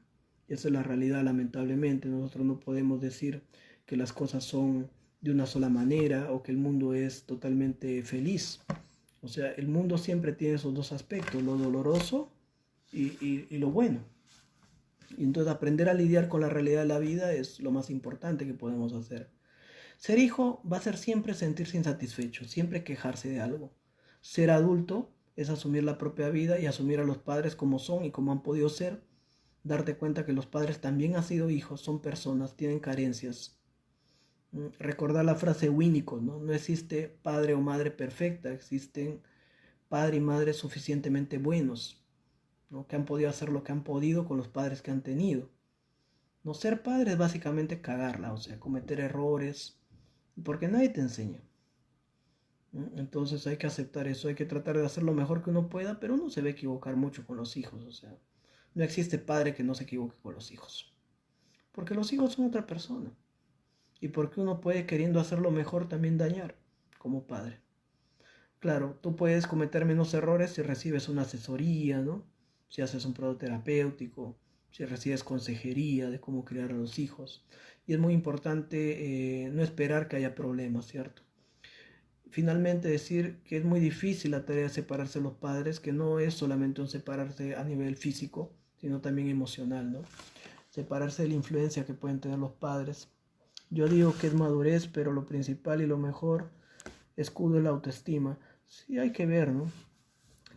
Y esa es la realidad, lamentablemente. Nosotros no podemos decir que las cosas son de una sola manera o que el mundo es totalmente feliz. O sea, el mundo siempre tiene esos dos aspectos, lo doloroso y lo bueno. Y entonces aprender a lidiar con la realidad de la vida es lo más importante que podemos hacer. Ser hijo va a ser siempre sentirse insatisfecho, siempre quejarse de algo. Ser adulto es asumir la propia vida y asumir a los padres como son y como han podido ser. Darte cuenta que los padres también han sido hijos, son personas, tienen carencias. Recordar la frase Winnicott, ¿no? No existe padre o madre perfecta, existen padre y madre suficientemente buenos, ¿no? Que han podido hacer lo que han podido con los padres que han tenido. No ser padre es básicamente cagarla, o sea, cometer errores, porque nadie te enseña. Entonces hay que aceptar eso, hay que tratar de hacer lo mejor que uno pueda, pero uno se va a equivocar mucho con los hijos, o sea, no existe padre que no se equivoque con los hijos, porque los hijos son otra persona, y porque uno puede queriendo hacerlo mejor también dañar como padre. Claro, tú puedes cometer menos errores si recibes una asesoría, ¿no? Si haces un proceso terapéutico, si recibes consejería de cómo criar a los hijos. Y es muy importante no esperar que haya problemas, ¿cierto? Finalmente decir que es muy difícil la tarea de separarse de los padres, que no es solamente un separarse a nivel físico, sino también emocional, ¿no? Separarse de la influencia que pueden tener los padres. Yo digo que es madurez, pero lo principal y lo mejor escudo es la autoestima. Sí, hay que ver, ¿no?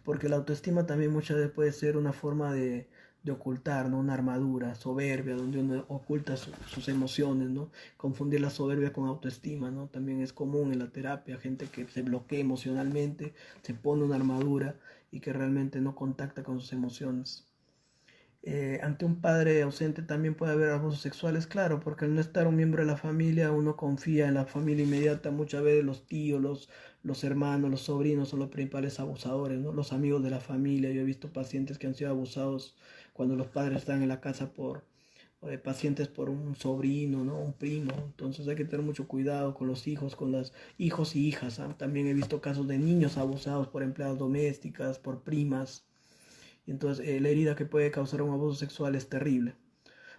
Porque la autoestima también muchas veces puede ser una forma de ocultar, ¿no? Una armadura, soberbia, donde uno oculta sus emociones, ¿no? Confundir la soberbia con autoestima, ¿no? También es común en la terapia, gente que se bloquea emocionalmente, se pone una armadura y que realmente no contacta con sus emociones. Ante un padre ausente también puede haber abusos sexuales, claro, porque al no estar un miembro de la familia, uno confía en la familia inmediata, muchas veces los tíos, los hermanos, los sobrinos son los principales abusadores, ¿no? Los amigos de la familia, yo he visto pacientes que han sido abusados cuando los padres están en la casa por pacientes por un sobrino, ¿no? Un primo, entonces hay que tener mucho cuidado con los hijos, con los hijos y hijas, ¿ah? También he visto casos de niños abusados por empleadas domésticas, por primas. Y entonces la herida que puede causar un abuso sexual es terrible.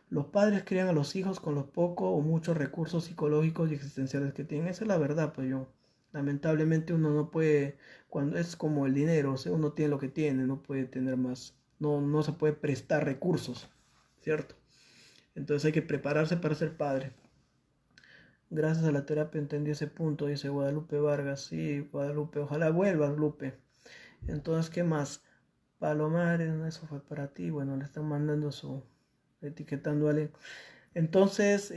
Los padres crían a los hijos con los pocos o muchos recursos psicológicos y existenciales que tienen. Esa es la verdad, pues yo. Lamentablemente uno no puede, cuando es como el dinero, o sea, uno tiene lo que tiene, no puede tener más, no se puede prestar recursos, ¿cierto? Entonces hay que prepararse para ser padre. Gracias a la terapia entendí ese punto, dice Guadalupe Vargas. Sí, Guadalupe, ojalá vuelvas, Lupe. Entonces, ¿qué más? Palomares, eso fue para ti. Bueno, le están mandando su etiquetando a alguien. Entonces,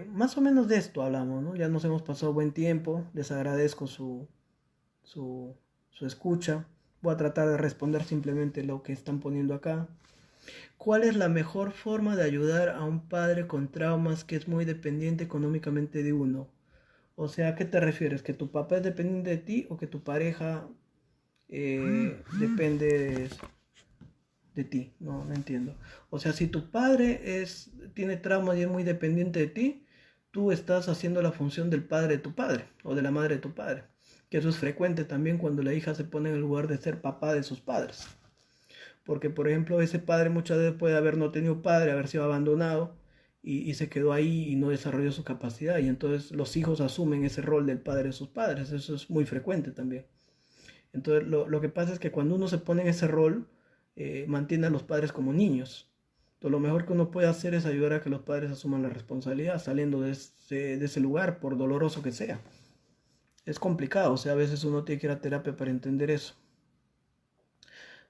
más o menos de esto hablamos, ¿no? Ya nos hemos pasado buen tiempo. Les agradezco su, su escucha. Voy a tratar de responder simplemente lo que están poniendo acá. ¿Cuál es la mejor forma de ayudar a un padre con traumas que es muy dependiente económicamente de uno? O sea, ¿a qué te refieres? ¿Que tu papá es dependiente de ti o que tu pareja depende de ti? No, no entiendo. O sea, si tu padre tiene traumas y es muy dependiente de ti, tú estás haciendo la función del padre de tu padre o de la madre de tu padre. Que eso es frecuente también cuando la hija se pone en el lugar de ser papá de sus padres. Porque, por ejemplo, ese padre muchas veces puede haber no tenido padre, haber sido abandonado y se quedó ahí y no desarrolló su capacidad. Y entonces los hijos asumen ese rol del padre de sus padres. Eso es muy frecuente también. Entonces, lo que pasa es que cuando uno se pone en ese rol, mantiene a los padres como niños. Entonces, lo mejor que uno puede hacer es ayudar a que los padres asuman la responsabilidad saliendo de ese lugar, por doloroso que sea. Es complicado, o sea, a veces uno tiene que ir a terapia para entender eso.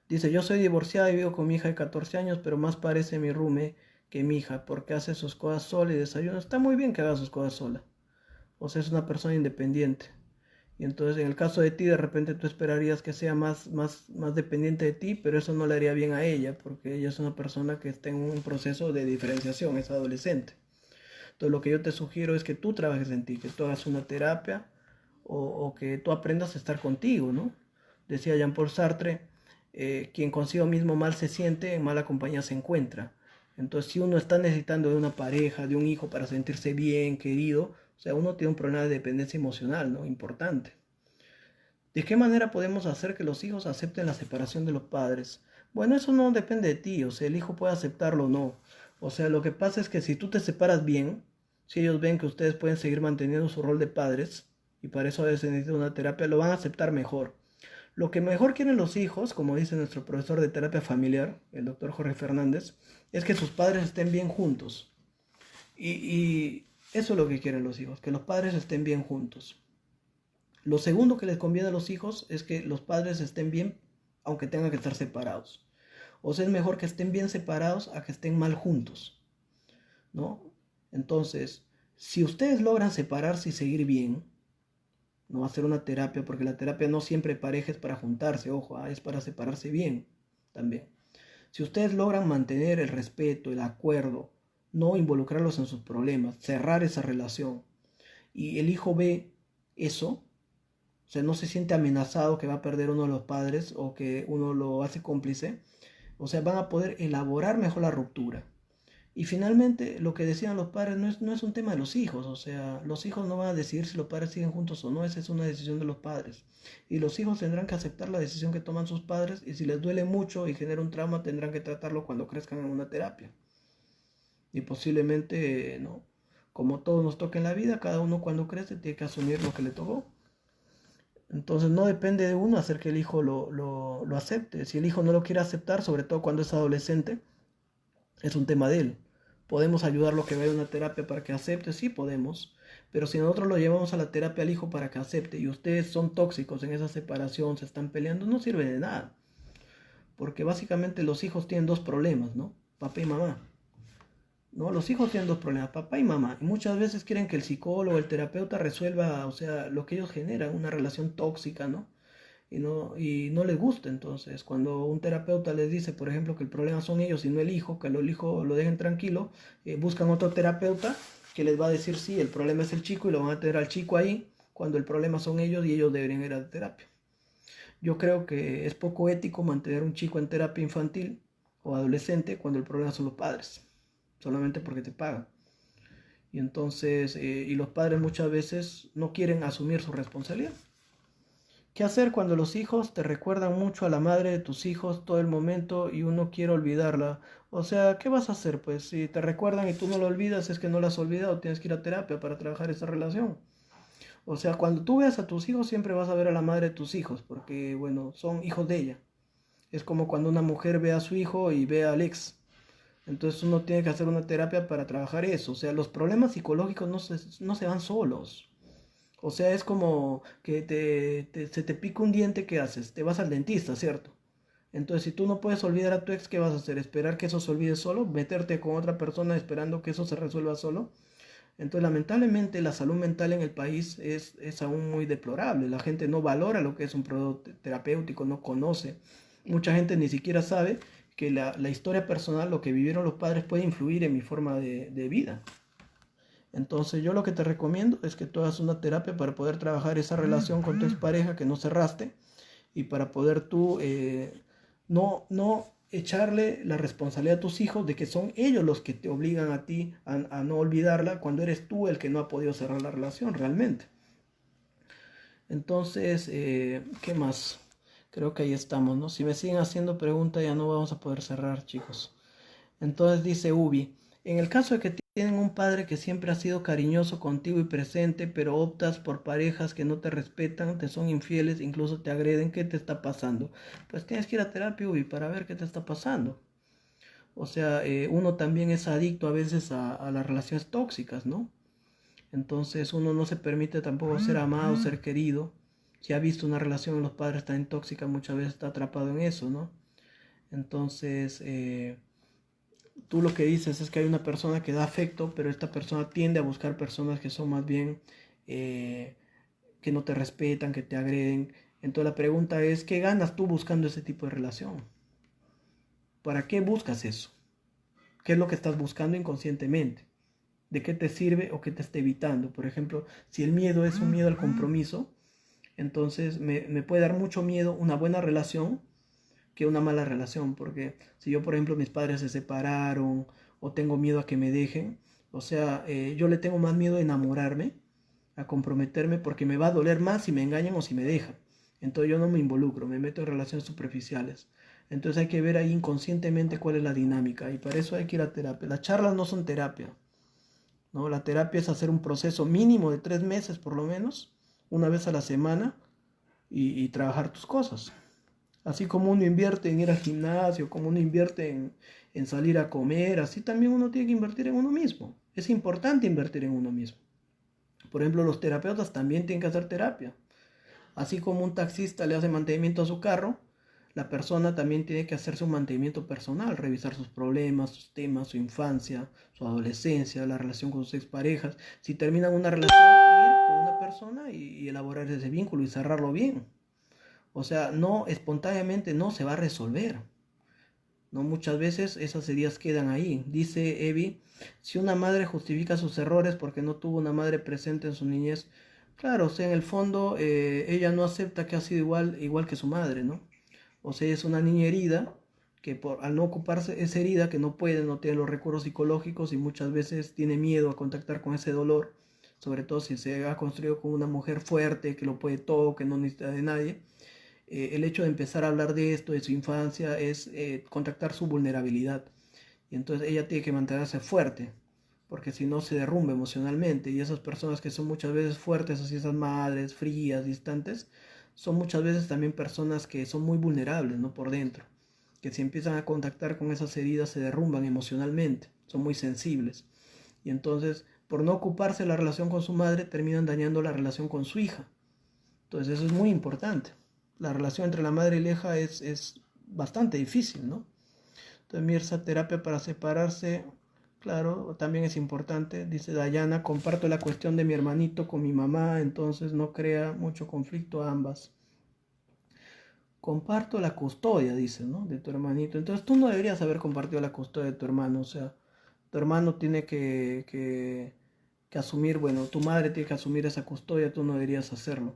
Dice, yo soy divorciada y vivo con mi hija de 14 años, pero más parece mi rume que mi hija, porque hace sus cosas sola y desayuna. Está muy bien que haga sus cosas sola. O sea, es una persona independiente. Y entonces en el caso de ti, de repente tú esperarías que sea más dependiente de ti, pero eso no le haría bien a ella, porque ella es una persona que está en un proceso de diferenciación, es adolescente. Entonces lo que yo te sugiero es que tú trabajes en ti, que tú hagas una terapia o que tú aprendas a estar contigo, ¿no? Decía Jean-Paul Sartre, quien consigo mismo mal se siente, en mala compañía se encuentra. Entonces si uno está necesitando de una pareja, de un hijo para sentirse bien, querido, o sea, uno tiene un problema de dependencia emocional, ¿no? Importante. ¿De qué manera podemos hacer que los hijos acepten la separación de los padres? Bueno, eso no depende de ti, o sea, el hijo puede aceptarlo o no. O sea, lo que pasa es que si tú te separas bien, si ellos ven que ustedes pueden seguir manteniendo su rol de padres, y para eso a veces necesitan una terapia, lo van a aceptar mejor. Lo que mejor quieren los hijos, como dice nuestro profesor de terapia familiar, el doctor Jorge Fernández, es que sus padres estén bien juntos. Y Eso es lo que quieren los hijos, que los padres estén bien juntos. Lo segundo que les conviene a los hijos es que los padres estén bien, aunque tengan que estar separados. O sea, es mejor que estén bien separados a que estén mal juntos, ¿no? Entonces, si ustedes logran separarse y seguir bien, no hacer una terapia, porque la terapia no siempre pareja es para juntarse, ojo, es para separarse bien también. Si ustedes logran mantener el respeto, el acuerdo, no involucrarlos en sus problemas, cerrar esa relación, y el hijo ve eso, o sea, no se siente amenazado que va a perder uno de los padres o que uno lo hace cómplice, o sea, van a poder elaborar mejor la ruptura. Y finalmente, lo que decían los padres no es un tema de los hijos, o sea, los hijos no van a decidir si los padres siguen juntos o no, esa es una decisión de los padres. Y los hijos tendrán que aceptar la decisión que toman sus padres y si les duele mucho y genera un trauma, tendrán que tratarlo cuando crezcan en una terapia. Y posiblemente, ¿no? Como todo nos toca en la vida, cada uno cuando crece tiene que asumir lo que le tocó. Entonces no depende de uno hacer que el hijo lo acepte. Si el hijo no lo quiere aceptar, sobre todo cuando es adolescente, es un tema de él. ¿Podemos ayudarlo a que vaya a una terapia para que acepte? Sí, podemos. Pero si nosotros lo llevamos a la terapia al hijo para que acepte y ustedes son tóxicos en esa separación, se están peleando, no sirve de nada. Porque básicamente los hijos tienen dos problemas, ¿no? Papá y mamá. ¿No? Los hijos tienen dos problemas, papá y mamá. Y muchas veces quieren que el psicólogo, el terapeuta resuelva, o sea, lo que ellos generan, una relación tóxica, ¿no? Y no les gusta. Entonces, cuando un terapeuta les dice, por ejemplo, que el problema son ellos y no el hijo, que el hijo lo dejen tranquilo, buscan otro terapeuta que les va a decir, sí, el problema es el chico y lo van a tener al chico ahí, cuando el problema son ellos y ellos deberían ir a terapia. Yo creo que es poco ético mantener un chico en terapia infantil o adolescente cuando el problema son los padres, solamente porque te pagan. Y entonces, y los padres muchas veces no quieren asumir su responsabilidad. ¿Qué hacer cuando los hijos te recuerdan mucho a la madre de tus hijos todo el momento y uno quiere olvidarla? O sea, ¿qué vas a hacer? Pues si te recuerdan y tú no lo olvidas, es que no la has olvidado, tienes que ir a terapia para trabajar esa relación. O sea, cuando tú veas a tus hijos, siempre vas a ver a la madre de tus hijos, porque, bueno, son hijos de ella. Es como cuando una mujer ve a su hijo y ve al ex. Entonces uno tiene que hacer una terapia para trabajar eso. O sea, los problemas psicológicos no se van solos. O sea, es como que se te pica un diente, ¿qué haces? Te vas al dentista, ¿cierto? Entonces, si tú no puedes olvidar a tu ex, ¿qué vas a hacer? ¿Esperar que eso se olvide solo? ¿Meterte con otra persona esperando que eso se resuelva solo? Entonces, lamentablemente, la salud mental en el país es aún muy deplorable. La gente no valora lo que es un producto terapéutico, no conoce. Mucha gente ni siquiera sabe que la historia personal, lo que vivieron los padres, puede influir en mi forma de vida. Entonces yo lo que te recomiendo es que tú hagas una terapia para poder trabajar esa relación con tu expareja que no cerraste y para poder tú no echarle la responsabilidad a tus hijos de que son ellos los que te obligan a ti a no olvidarla cuando eres tú el que no ha podido cerrar la relación realmente. Entonces, ¿qué más? Creo que ahí estamos, ¿no? Si me siguen haciendo preguntas ya no vamos a poder cerrar, chicos. Entonces dice Ubi, en el caso de que tienen un padre que siempre ha sido cariñoso contigo y presente, pero optas por parejas que no te respetan, te son infieles, incluso te agreden, ¿qué te está pasando? Pues tienes que ir a terapia, Ubi, para ver qué te está pasando. O sea, uno también es adicto a veces a las relaciones tóxicas, ¿no? Entonces uno no se permite tampoco ser amado, ser querido. Si ha visto una relación en los padres tan tóxica, muchas veces está atrapado en eso, ¿no? Entonces, tú lo que dices es que hay una persona que da afecto, pero esta persona tiende a buscar personas que son más bien eh, que no te respetan, que te agreden. Entonces la pregunta es, ¿qué ganas tú buscando ese tipo de relación? ¿Para qué buscas eso? ¿Qué es lo que estás buscando inconscientemente? ¿De qué te sirve o qué te está evitando? Por ejemplo, si el miedo es un miedo al compromiso, entonces me puede dar mucho miedo una buena relación que una mala relación, porque si yo, por ejemplo, mis padres se separaron o tengo miedo a que me dejen, o sea, yo le tengo más miedo a enamorarme, a comprometerme, porque me va a doler más si me engañan o si me dejan. Entonces yo no me involucro, me meto en relaciones superficiales. Entonces hay que ver ahí inconscientemente cuál es la dinámica y para eso hay que ir a terapia. Las charlas no son terapia, ¿no? La terapia es hacer un proceso mínimo de 3 meses por lo menos, una vez a la semana y trabajar tus cosas. Así como uno invierte en ir al gimnasio, como uno invierte en salir a comer, así también uno tiene que invertir en uno mismo. Es importante invertir en uno mismo. Por ejemplo, los terapeutas también tienen que hacer terapia. Así como un taxista le hace mantenimiento a su carro, la persona también tiene que hacerse un mantenimiento personal, revisar sus problemas, sus temas, su infancia, su adolescencia, la relación con sus exparejas. Si terminan una relación, ir con una persona y elaborar ese vínculo y cerrarlo bien. O sea, no espontáneamente no se va a resolver. ¿No? Muchas veces esas heridas quedan ahí. Dice Evi, si una madre justifica sus errores porque no tuvo una madre presente en su niñez, claro, o sea, en el fondo ella no acepta que ha sido igual que su madre, ¿no? O sea, es una niña herida que al no ocuparse esa herida, que no tiene los recursos psicológicos y muchas veces tiene miedo a contactar con ese dolor, sobre todo si se ha construido con una mujer fuerte, que lo puede todo, que no necesita de nadie. El hecho de empezar a hablar de esto, de su infancia, es contactar su vulnerabilidad. Y entonces ella tiene que mantenerse fuerte, porque si no se derrumba emocionalmente. Y esas personas que son muchas veces fuertes, así esas madres frías, distantes, son muchas veces también personas que son muy vulnerables, ¿no? Por dentro. Que si empiezan a contactar con esas heridas se derrumban emocionalmente, son muy sensibles. Y entonces, por no ocuparse de la relación con su madre, terminan dañando la relación con su hija. Entonces eso es muy importante. La relación entre la madre y la hija es bastante difícil, ¿no? Entonces Mirza, terapia para separarse, claro, también es importante. Dice Dayana, comparto la cuestión de mi hermanito con mi mamá, entonces no crea mucho conflicto a ambas. Comparto la custodia, dice, ¿no? De tu hermanito. Entonces tú no deberías haber compartido la custodia de tu hermano, o sea, tu hermano tiene que asumir, bueno, tu madre tiene que asumir esa custodia, tú no deberías hacerlo.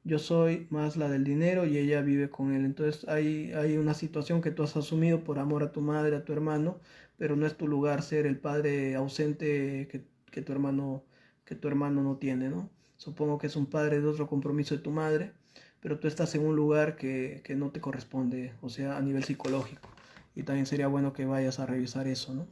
Yo soy más la del dinero y ella vive con él. Entonces hay una situación que tú has asumido por amor a tu madre, a tu hermano, pero no es tu lugar ser el padre ausente que que tu hermano no tiene, ¿no? Supongo que es un padre de otro compromiso de tu madre, pero tú estás en un lugar que no te corresponde, o sea, a nivel psicológico. Y también sería bueno que vayas a revisar eso, ¿no?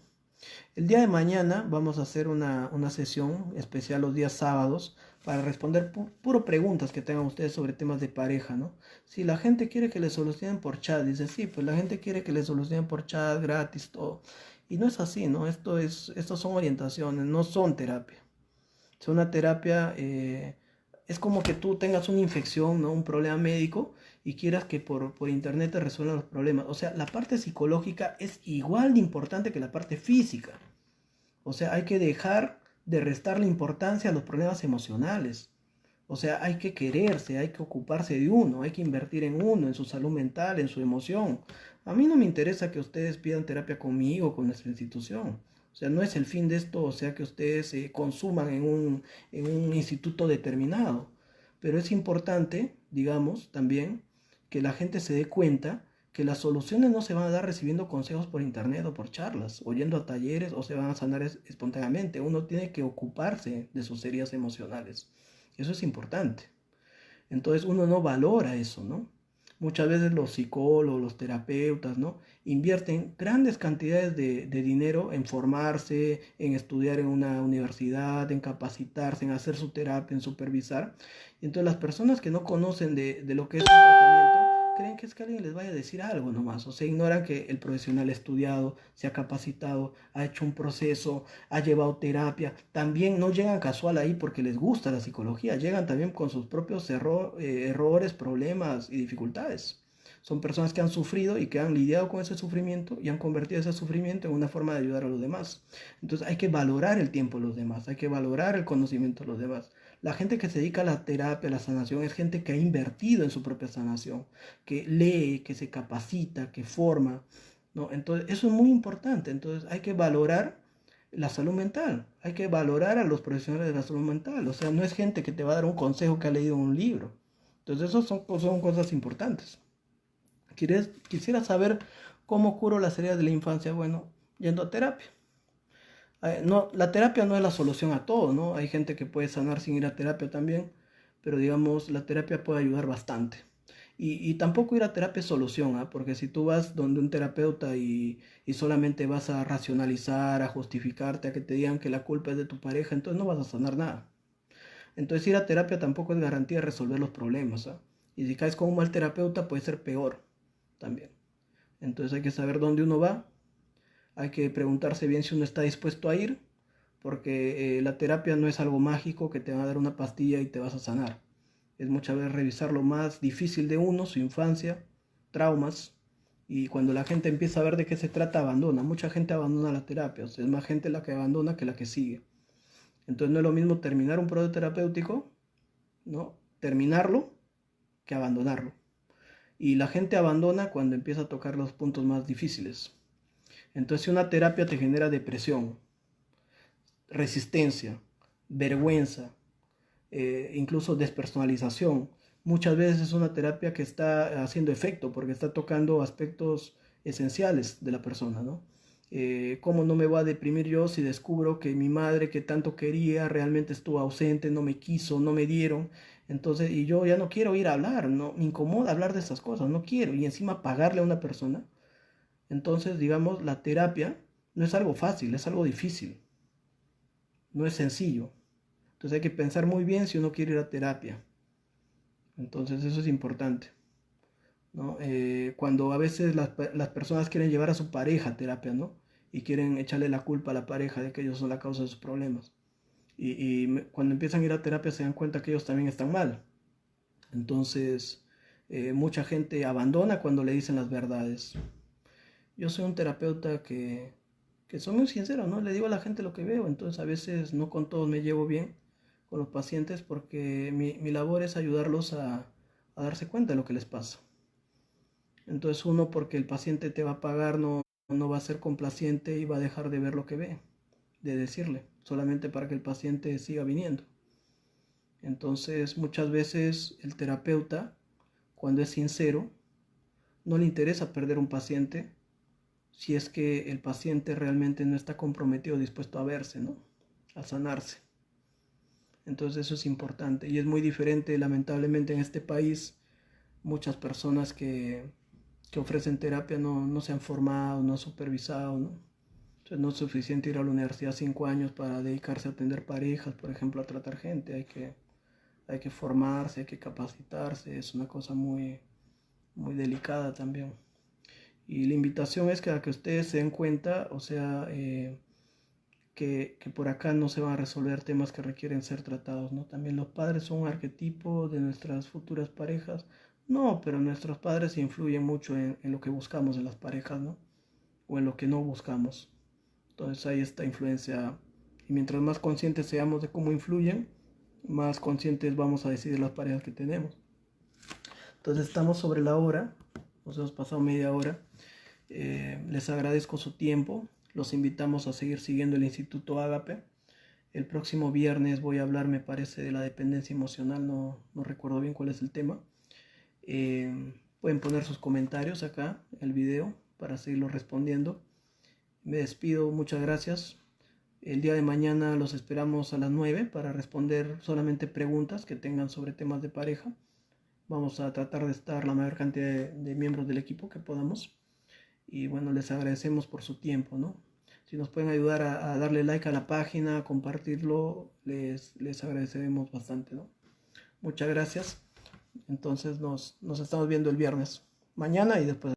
El día de mañana vamos a hacer una sesión especial los días sábados para responder puro preguntas que tengan ustedes sobre temas de pareja, ¿no? Si la gente quiere que le solucionen por chat, dice, sí, pues la gente quiere que le solucionen por chat gratis, todo. Y no es así, ¿no? Estos son orientaciones, no son terapia. Es una terapia, es como que tú tengas una infección, ¿no? Un problema médico y quieras que por internet te resuelvan los problemas. O sea, la parte psicológica es igual de importante que la parte física. O sea, hay que dejar de restarle importancia a los problemas emocionales. O sea, hay que quererse, hay que ocuparse de uno, hay que invertir en uno, en su salud mental, en su emoción. A mí no me interesa que ustedes pidan terapia conmigo, con nuestra institución. O sea, no es el fin de esto, o sea, que ustedes se consuman en un instituto determinado. Pero es importante, digamos, también que la gente se dé cuenta que las soluciones no se van a dar recibiendo consejos por internet o por charlas, o yendo a talleres o se van a sanar espontáneamente. Uno tiene que ocuparse de sus heridas emocionales. Eso es importante. Entonces uno no valora eso, ¿no? Muchas veces los psicólogos, los terapeutas, ¿no? Invierten grandes cantidades de dinero en formarse, en estudiar en una universidad, en capacitarse, en hacer su terapia, en supervisar. Y entonces las personas que no conocen de lo que es un tratamiento, creen que es que alguien les vaya a decir algo nomás. O sea, ignoran que el profesional ha estudiado, se ha capacitado, ha hecho un proceso, ha llevado terapia. También no llegan casual ahí porque les gusta la psicología, llegan también con sus propios errores, problemas y dificultades. Son personas que han sufrido y que han lidiado con ese sufrimiento y han convertido ese sufrimiento en una forma de ayudar a los demás. Entonces hay que valorar el tiempo de los demás, hay que valorar el conocimiento de los demás. La gente que se dedica a la terapia, a la sanación, es gente que ha invertido en su propia sanación, que lee, que se capacita, que forma, ¿no? Entonces eso es muy importante. Entonces hay que valorar la salud mental, hay que valorar a los profesionales de la salud mental. O sea, no es gente que te va a dar un consejo que ha leído en un libro. Entonces eso son cosas importantes. Quisiera saber cómo curo las heridas de la infancia. Bueno, yendo a terapia. No, la terapia no es la solución a todo, ¿no? Hay gente que puede sanar sin ir a terapia también, pero digamos, la terapia puede ayudar bastante. Y tampoco ir a terapia es solución, ¿ah? Porque si tú vas donde un terapeuta y solamente vas a racionalizar, a justificarte, a que te digan que la culpa es de tu pareja, entonces no vas a sanar nada. Entonces ir a terapia tampoco es garantía de resolver los problemas, ¿ah? Y si caes con un mal terapeuta puede ser peor también. Entonces hay que saber dónde uno va, hay que preguntarse bien si uno está dispuesto a ir, porque la terapia no es algo mágico que te va a dar una pastilla y te vas a sanar. Es muchas veces revisar lo más difícil de uno, su infancia, traumas, y cuando la gente empieza a ver de qué se trata, abandona. Mucha gente abandona la terapia, o sea, es más gente la que abandona que la que sigue. Entonces no es lo mismo terminar un proceso terapéutico, ¿no? Terminarlo que abandonarlo. Y la gente abandona cuando empieza a tocar los puntos más difíciles. Entonces si una terapia te genera depresión, resistencia, vergüenza, incluso despersonalización, muchas veces es una terapia que está haciendo efecto porque está tocando aspectos esenciales de la persona, ¿no? ¿Cómo no me voy a deprimir yo si descubro que mi madre que tanto quería realmente estuvo ausente, no me quiso, no me dieron? Entonces, y yo ya no quiero ir a hablar, no me incomoda hablar de esas cosas, no quiero, y encima pagarle a una persona. Entonces, digamos, la terapia no es algo fácil, es algo difícil, no es sencillo. Entonces hay que pensar muy bien si uno quiere ir a terapia. Entonces eso es importante, ¿no? Cuando a veces las personas quieren llevar a su pareja a terapia, ¿no? Y quieren echarle la culpa a la pareja de que ellos son la causa de sus problemas. Cuando empiezan a ir a terapia se dan cuenta que ellos también están mal. Entonces, mucha gente abandona cuando le dicen las verdades. Yo soy un terapeuta que soy muy sincero, ¿no? Le digo a la gente lo que veo, entonces a veces no con todos me llevo bien con los pacientes porque mi labor es ayudarlos a darse cuenta de lo que les pasa. Entonces uno porque el paciente te va a pagar no va a ser complaciente y va a dejar de ver lo que ve, de decirle, solamente para que el paciente siga viniendo. Entonces muchas veces el terapeuta, cuando es sincero, no le interesa perder un paciente si es que el paciente realmente no está comprometido o dispuesto a verse, ¿no? A sanarse. Entonces eso es importante y es muy diferente, lamentablemente en este país, muchas personas que ofrecen terapia no se han formado, no han supervisado, ¿no? Entonces no es suficiente ir a la universidad 5 años para dedicarse a atender parejas, por ejemplo, a tratar gente, hay que formarse, hay que capacitarse, es una cosa muy, muy delicada también. Y la invitación es que a que ustedes se den cuenta, o sea, que por acá no se van a resolver temas que requieren ser tratados, ¿no? También los padres son un arquetipo de nuestras futuras parejas. No, pero nuestros padres influyen mucho en lo que buscamos en las parejas, ¿no? O en lo que no buscamos. Entonces hay esta influencia. Y mientras más conscientes seamos de cómo influyen, más conscientes vamos a decidir las parejas que tenemos. Entonces estamos sobre la hora, nos hemos pasado media hora. Les agradezco su tiempo. Los invitamos a seguir siguiendo el Instituto Ágape. El próximo viernes voy a hablar, me parece, de la dependencia emocional. No recuerdo bien cuál es el tema. Pueden poner sus comentarios acá en el video para seguirlo respondiendo. Me despido, muchas gracias. El día de mañana los esperamos a las 9 para responder solamente preguntas que tengan sobre temas de pareja. Vamos a tratar de estar la mayor cantidad de miembros del equipo que podamos. Y bueno, les agradecemos por su tiempo, ¿no? Si nos pueden ayudar a darle like a la página, a compartirlo, les agradeceremos bastante, ¿no? Muchas gracias. Entonces nos estamos viendo el viernes, mañana y después.